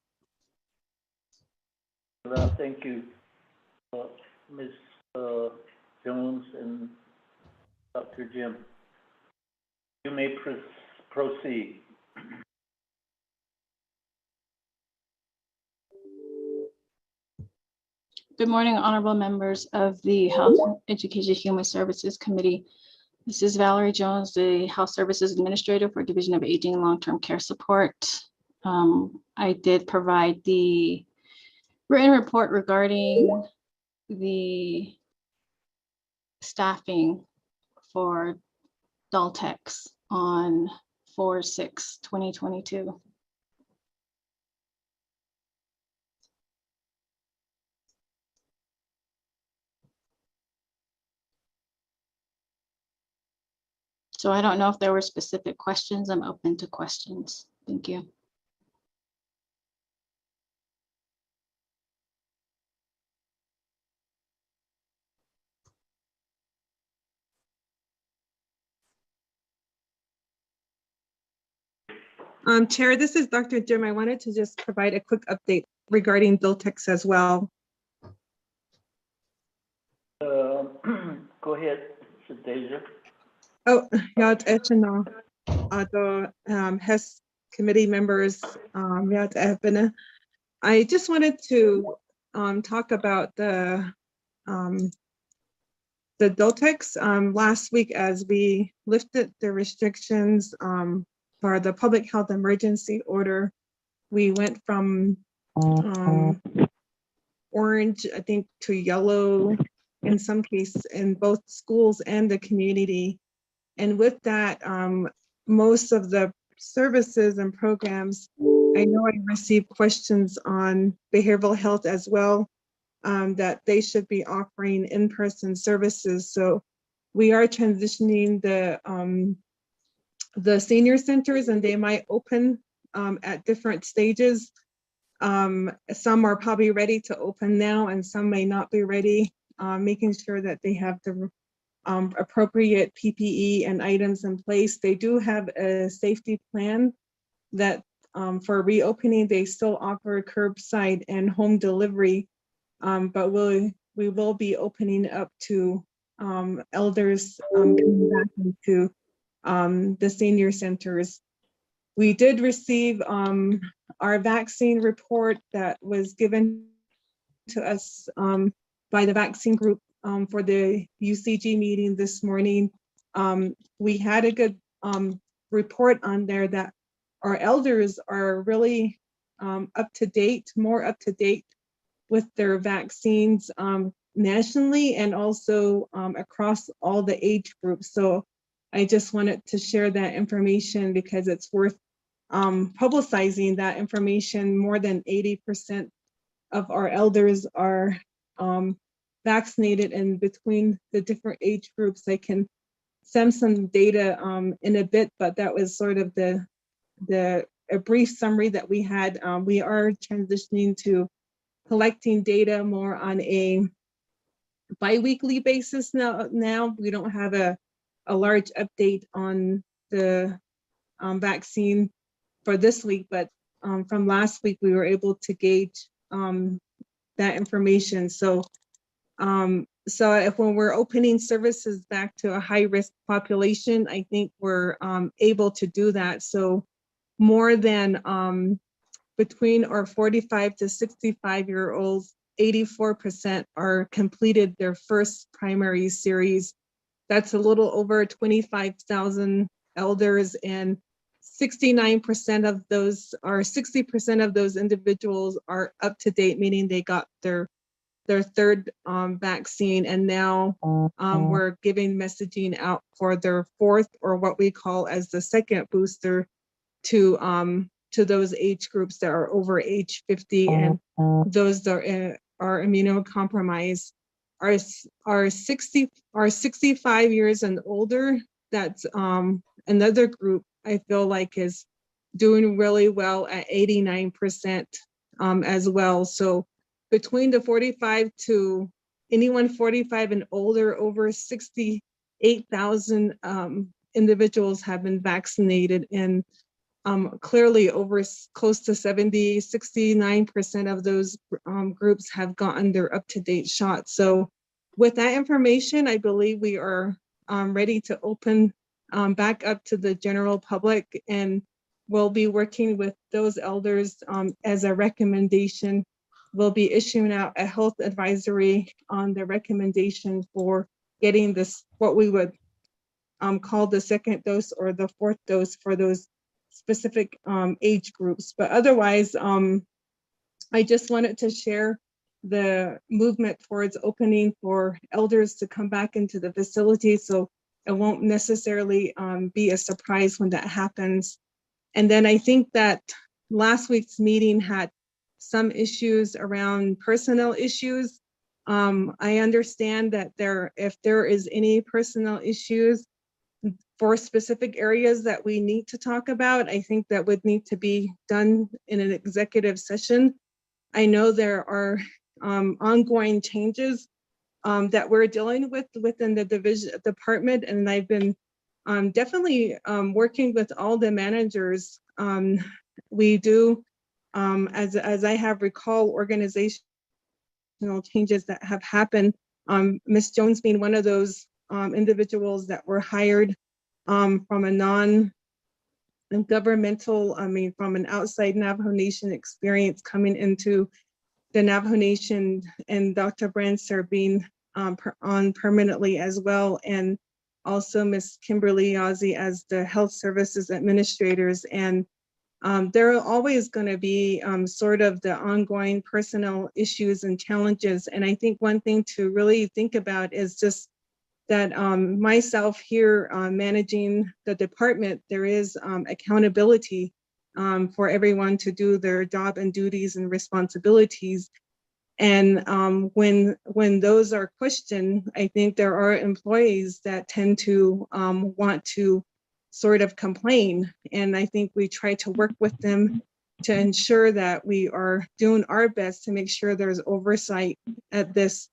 Thank you, Ms. Jones and Dr. Jim. You may proceed. Good morning, honorable members of the Health, Education, Human Services Committee. This is Valerie Jones, the Health Services Administrator for Division of Aging and Long-Term Care Support. I did provide the written report regarding the staffing for Daltex on 4/6/2022. So I don't know if there were specific questions. I'm open to questions. Thank you. Chair, this is Dr. Jim. I wanted to just provide a quick update regarding Viltex as well. Go ahead, Deja. Oh, jag erkänner att HES committee members, I just wanted to talk about the Viltex last week as we lifted the restrictions for the public health emergency order. We went from orange, I think, to yellow in some cases in both schools and the community. And with that, most of the services and programs, I know I received questions on behavioral health as well, that they should be offering in-person services. So we are transitioning the senior centers, and they might open at different stages. Some are probably ready to open now, and some may not be ready, making sure that they have the appropriate PPE and items in place. They do have a safety plan that for reopening, they still offer curbside and home delivery, but we will be opening up to elders coming back into the senior centers. We did receive our vaccine report that was given to us by the vaccine group for the UCG meeting this morning. We had a good report on there that our elders are really up to date, more up to date with their vaccines nationally and also across all the age groups. So I just wanted to share that information because it's worth publicizing that information. More than 80% of our elders are vaccinated, and between the different age groups, I can send some data in a bit, but that was sort of a brief summary that we had. We are transitioning to collecting data more on a bi-weekly basis now. We don't have a large update on the vaccine for this week, but from last week, we were able to gauge that information. So if when we're opening services back to a high-risk population, I think we're able to do that. So more than between our 45 to 65-year-olds, 84% are completed their first primary series. That's a little over 25,000 elders, and 69% of those, or 60% of those individuals are up to date, meaning they got their third vaccine, and now we're giving messaging out for their fourth, or what we call as the second booster, to those age groups that are over age 50 and those that are immunocompromised. Are 65 years and older. That's another group I feel like is doing really well at 89% as well. So between the 45 to anyone 45 and older, over 68,000 individuals have been vaccinated, and clearly over close to 69% of those groups have gotten their up-to-date shot. So with that information, I believe we are ready to open back up to the general public, and we'll be working with those elders as a recommendation. We'll be issuing out a health advisory on the recommendation for getting this, what we would call the second dose or the fourth dose for those specific age groups. But otherwise, I just wanted to share the movement towards opening for elders to come back into the facility, so it won't necessarily be a surprise when that happens. And then I think that last week's meeting had some issues around personnel issues. I understand that if there is any personnel issues, for specific areas that we need to talk about, I think that would need to be done in an executive session. I know there are ongoing changes that we're dealing with within the department, and I've been definitely working with all the managers. We do, as I have recalled, organizational changes that have happened. Ms. Jones being one of those individuals that were hired from a non-governmental, from an outside Navajo Nation experience coming into the Navajo Nation, and Dr. Brancer being on permanently as well, and also Ms. Kimberly Yazzie as the Health Services Administrators. And there are always going to be sort of the ongoing personnel issues and challenges. And I think one thing to really think about is just that myself here managing the department, there is accountability for everyone to do their job and duties and responsibilities. And when those are questioned, I think there are employees that tend to want to sort of complain. And I think we try to work with them to ensure that we are doing our best to make sure there's oversight at this.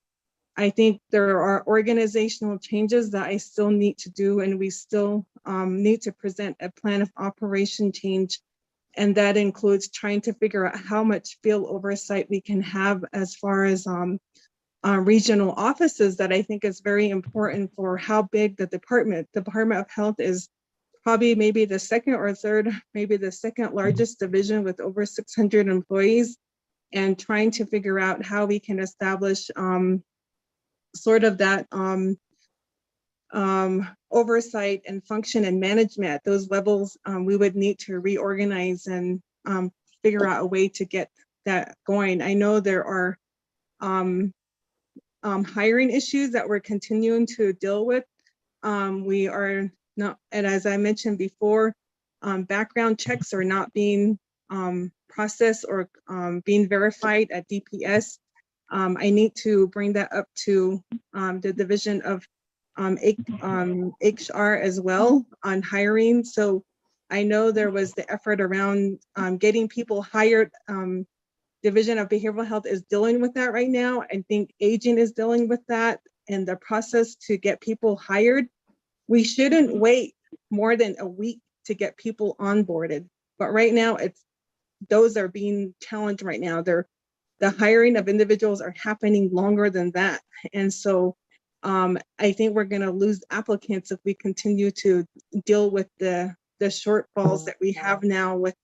I think there are organizational changes that I still need to do, and we still need to present a plan of operation change. And that includes trying to figure out how much field oversight we can have as far as regional offices. That I think is very important for how big the Department of Health is. Probably maybe the second or third, maybe the second largest division with over 600 employees, and trying to figure out how we can establish sort of that oversight and function and management at those levels. We would need to reorganize and figure out a way to get that going. I know there are hiring issues that we're continuing to deal with. We are not, and as I mentioned before, background checks are not being processed or being verified at DPS. I need to bring that up to the Division of HR as well on hiring. So I know there was the effort around getting people hired. Division of Behavioral Health is dealing with that right now. I think aging is dealing with that, and the process to get people hired. We shouldn't wait more than a week to get people onboarded. But right now, those are being challenged right now. The hiring of individuals are happening longer than that. And so I think we're going to lose applicants if we continue to deal with the shortfalls that we have now with,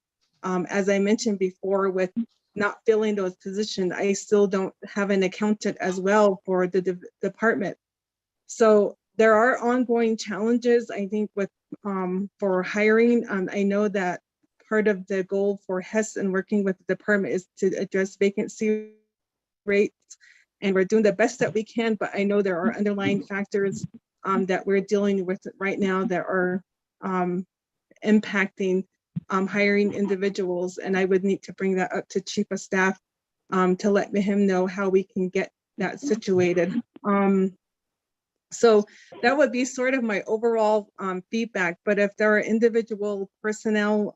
as I mentioned before, with not filling those positions. I still don't have an accountant as well for the department. So there are ongoing challenges, I think, with for hiring. I know that part of the goal for HES and working with the department is to address vacancy rates, and we're doing the best that we can, but I know there are underlying factors that we're dealing with right now that are impacting hiring individuals, and I would need to bring that up to Chief of Staff to let him know how we can get that situated. So that would be sort of my overall feedback, but if there are individual personnel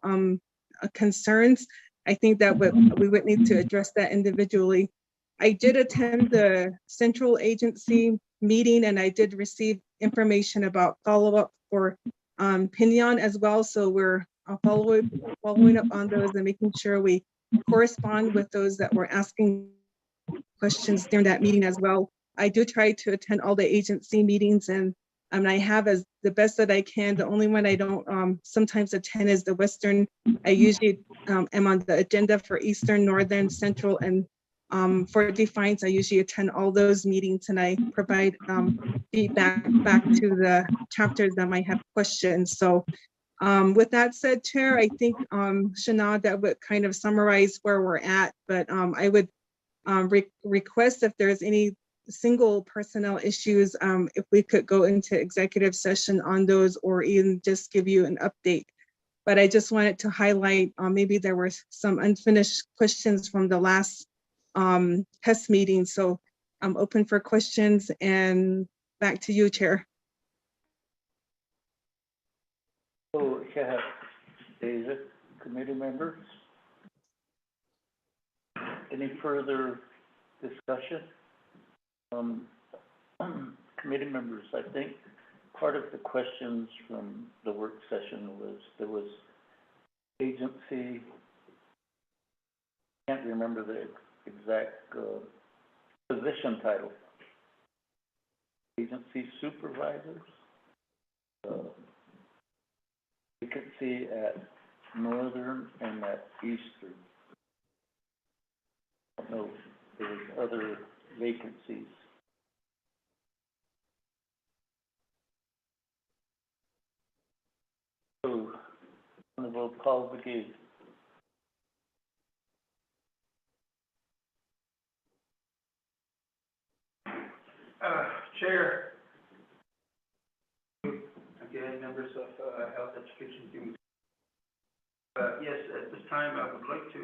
concerns, I think that we would need to address that individually. I did attend the central agency meeting, and I did receive information about follow-up for Pinion as well. So we're following up on those and making sure we correspond with those that were asking questions during that meeting as well. I do try to attend all the agency meetings, and I have as the best that I can. The only one I don't sometimes attend is the Western. I usually am on the agenda for Eastern, Northern, Central, and for Defiance, I usually attend all those meetings, and I provide feedback back to the chapters that might have questions. So with that said, Chair, I think Shana, that would kind of summarize where we're at, but I would request if there's any single personnel issues, if we could go into executive session on those, or even just give you an update. But I just wanted to highlight, maybe there were some unfinished questions from the last HES meeting. So I'm open for questions, and back to you, Chair. you have, David, committee members? Any further discussion? Committee members, I think part of the questions from the work session was, there was agency, can't remember the exact, position title. Agency supervisors, vacancy at Northern and at Eastern. I don't know if there was other vacancies. So, Honorable Paul Brigade. Chair, again, members of Health Education Human. Yes, at this time, I would like to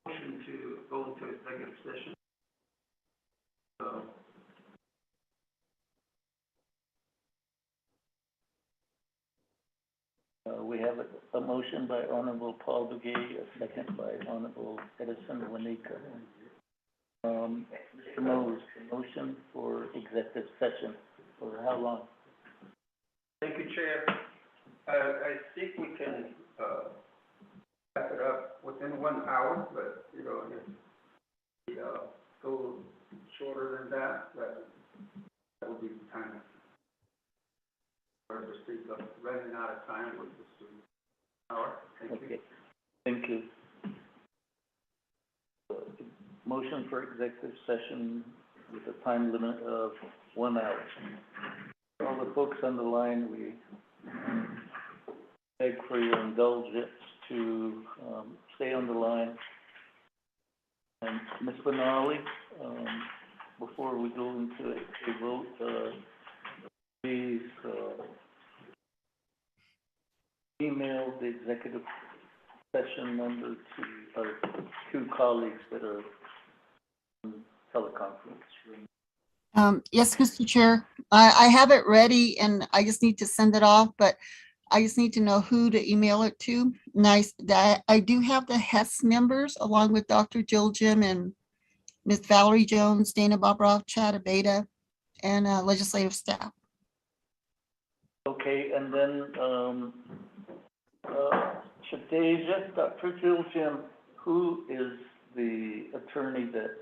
motion to go into executive session. We have a motion by Honorable Paul Begay, a second by Honorable Edison Wanika. Mr. Mose, the motion for executive session, for how long? Thank you, Chair. I think we can wrap it up within 1 hour, but, you know, if we go shorter than that, that would be the time. Or the speak of running out of time, we'll just do an hour. Thank you. Okay, thank you. Motion for executive session with a time limit of 1 hour. For all the folks on the line, we beg for your indulgence to stay on the line. And Ms. Benali, before we go into a vote, please email the executive session number to our two colleagues that are on teleconference room. Yes, Mr. Chair, I have it ready and I just need to send it off, but I just need to know who to email it to. Nice, that I do have the HES members along with Dr. Jill Jim and Ms. Valerie Jones, Dana Bobroff, Chad Abeda, and legislative staff. Okay, and then, Shadeja, Dr. Jill Jim, who is the attorney that,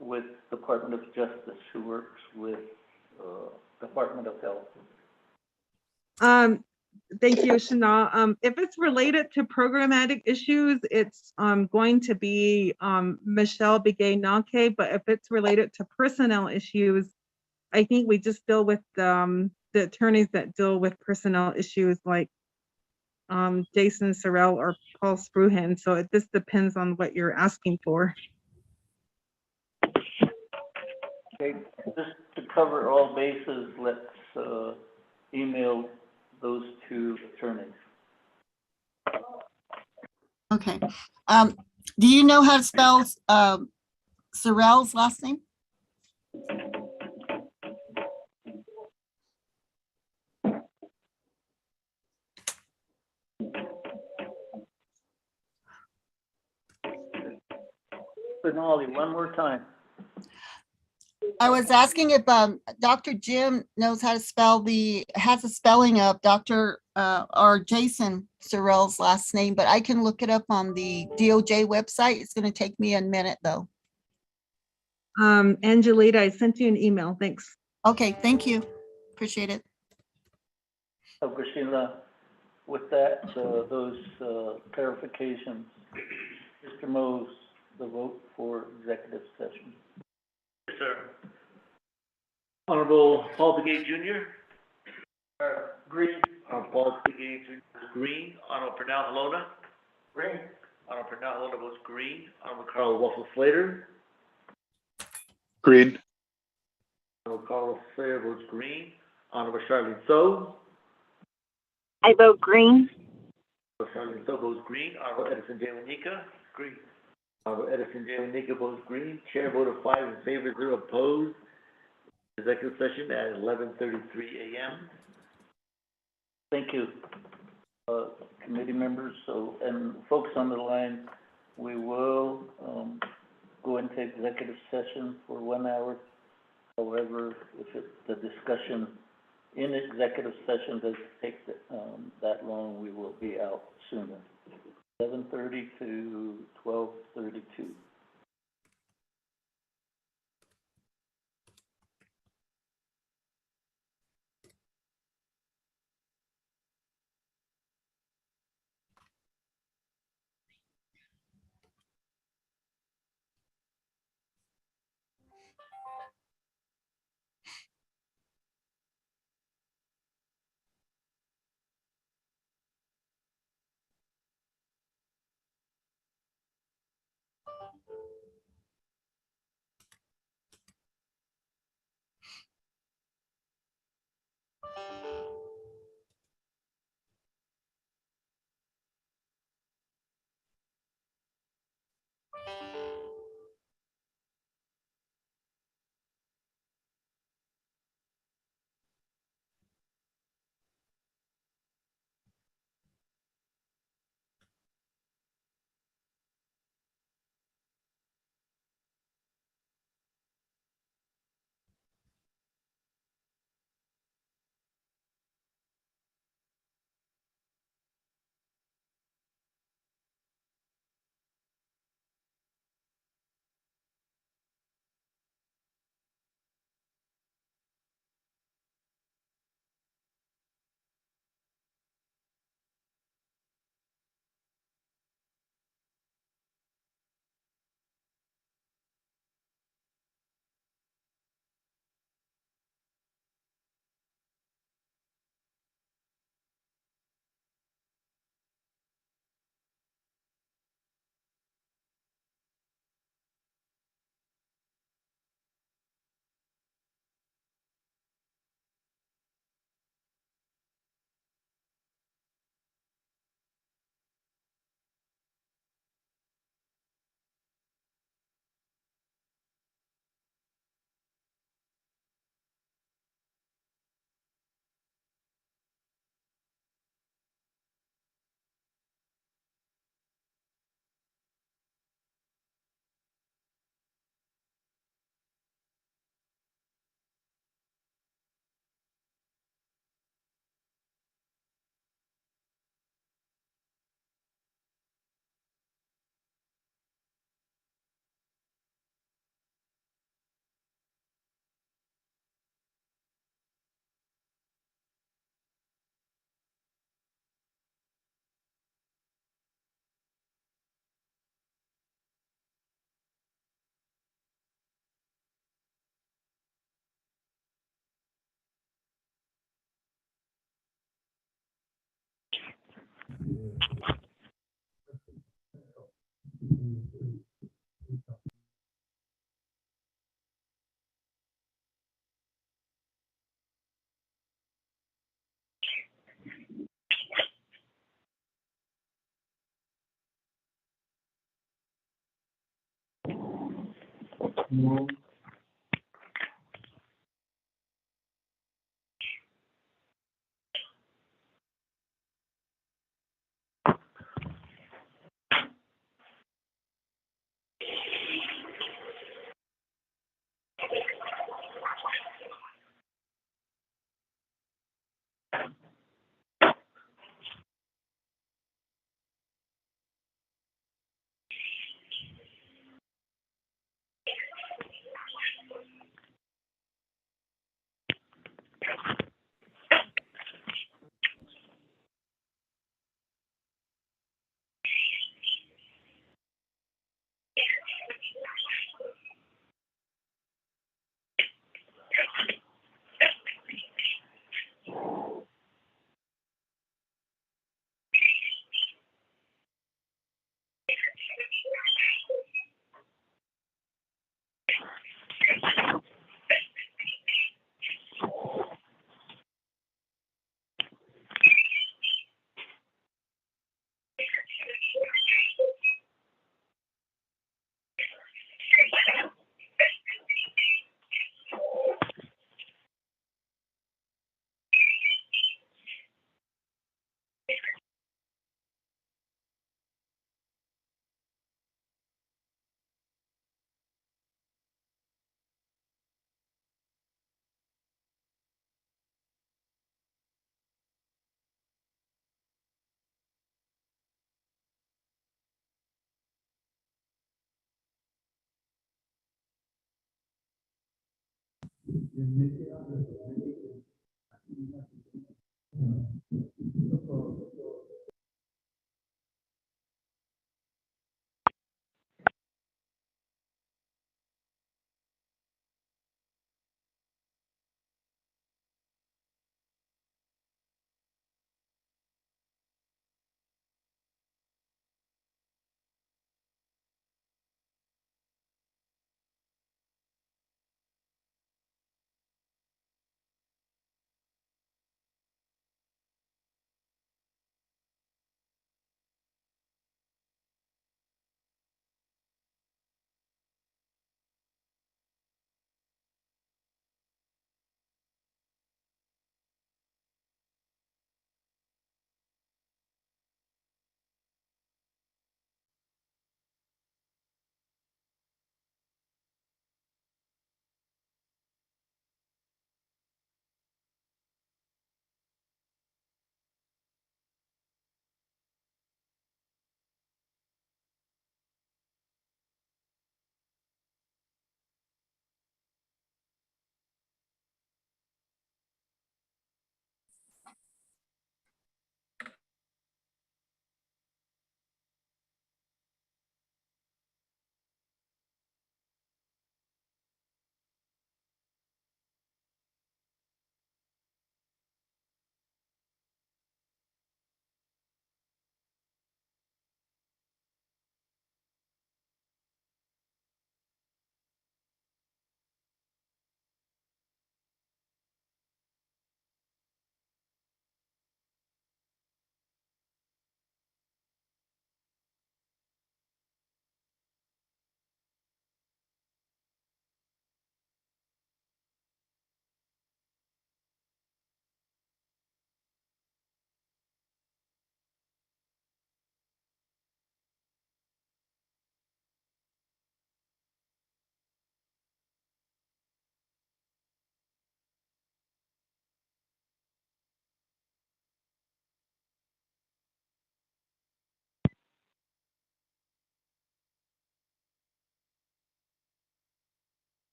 with Department of Justice, who works with, Department of Health? Thank you, Shana. If it's related to programmatic issues, it's going to be Michelle Begay-Nake, but if it's related to personnel issues, I think we just deal with the attorneys that deal with personnel issues like Jason Sorrell or Paul Spruhan. So it just depends on what you're asking for. Okay, just to cover all bases, let's email those two attorneys. Okay. Do you know how to spell Sorrell's last name? Benali, one more time. I was asking if Dr. Jim knows how to spell has a spelling of Dr. Or Jason Sorrell's last name, but I can look it up on the DOJ website. It's going to take me a minute though. Angelita, I sent you an email. Thanks. Okay, thank you. Appreciate it. So, Christina, with that, those clarifications, Mr. Mose, the vote for executive session. Yes, sir. Honorable Paul Begay Jr. Green. Honorable Paul Begay Jr. votes green. Honorable Pernell Halona. Green. Honorable Pernell Halona votes green. Honorable Carl Waffle Slater. Green. Honorable Carl Waffle Slater votes green. Honorable Charlene So. I vote green. Honorable Charlene So votes green. Honorable Edison J. Wanika. Green. Honorable Edison J. Wanika votes green. Chair vote of 5 in favor, 0 opposed. Executive session at 11:33 a.m. Thank you. committee members, so, and folks on the line, we will, go into executive session for 1 hour. However, if the discussion in executive session does take, that long, we will be out sooner. 7:30 to 12:32.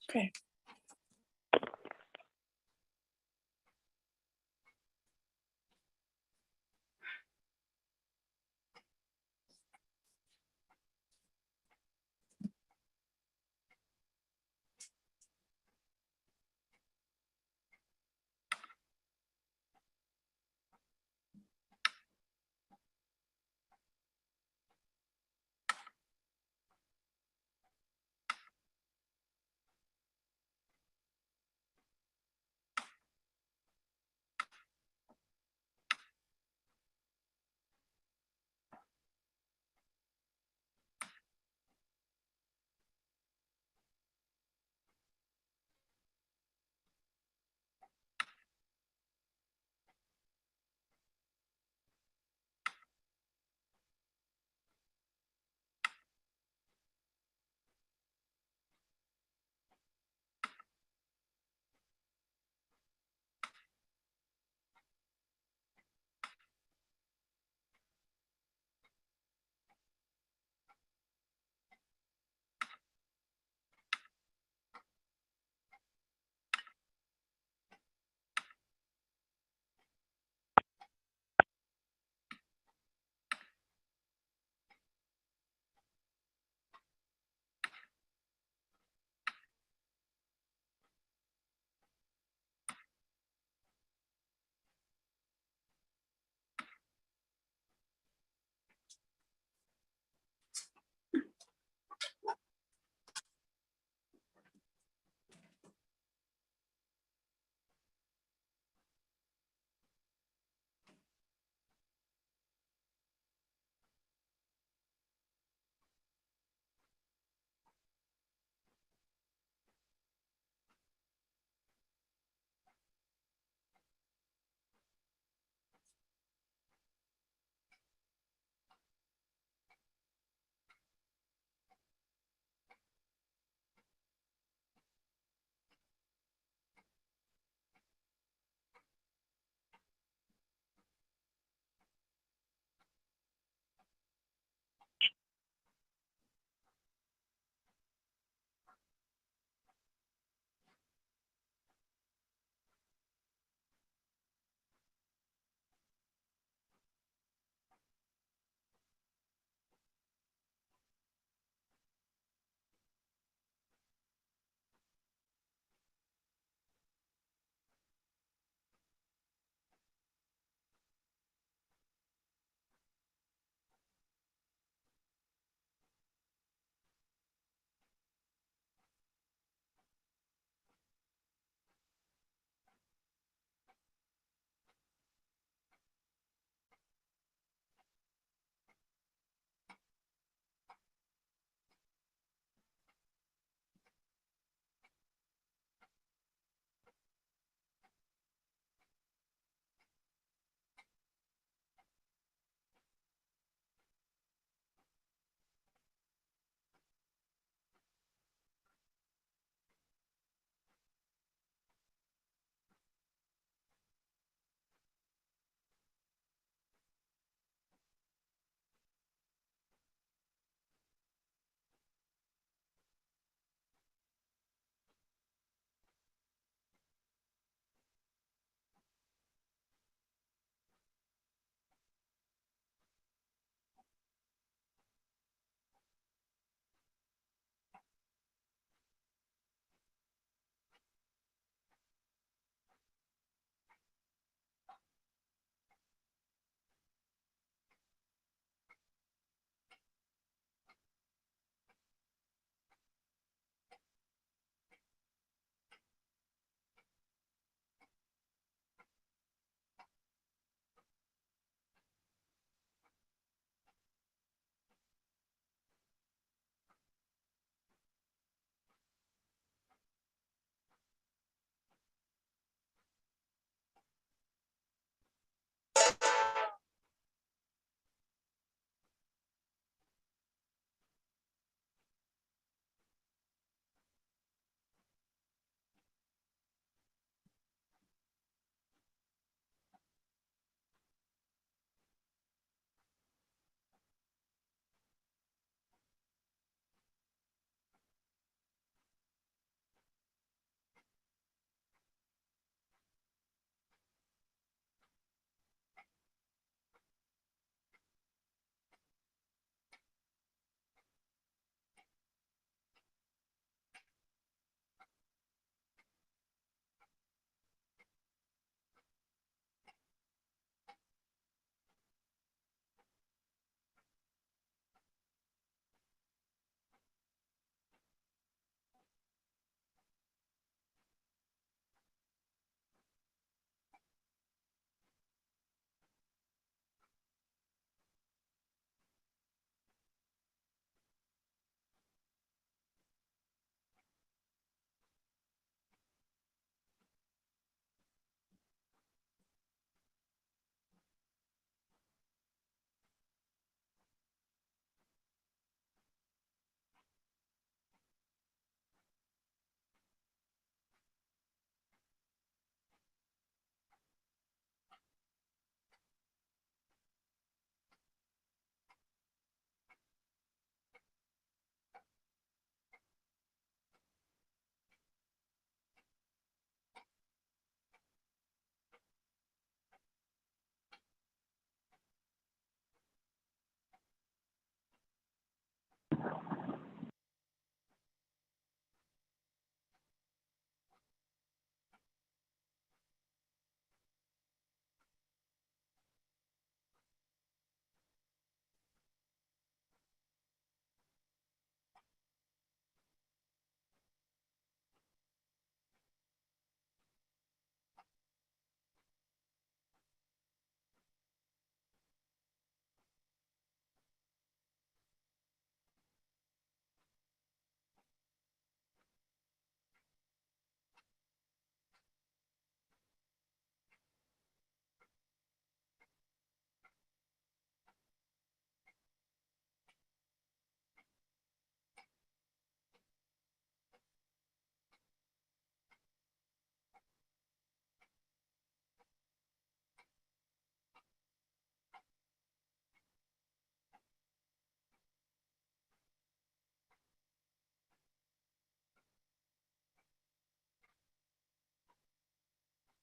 Okay.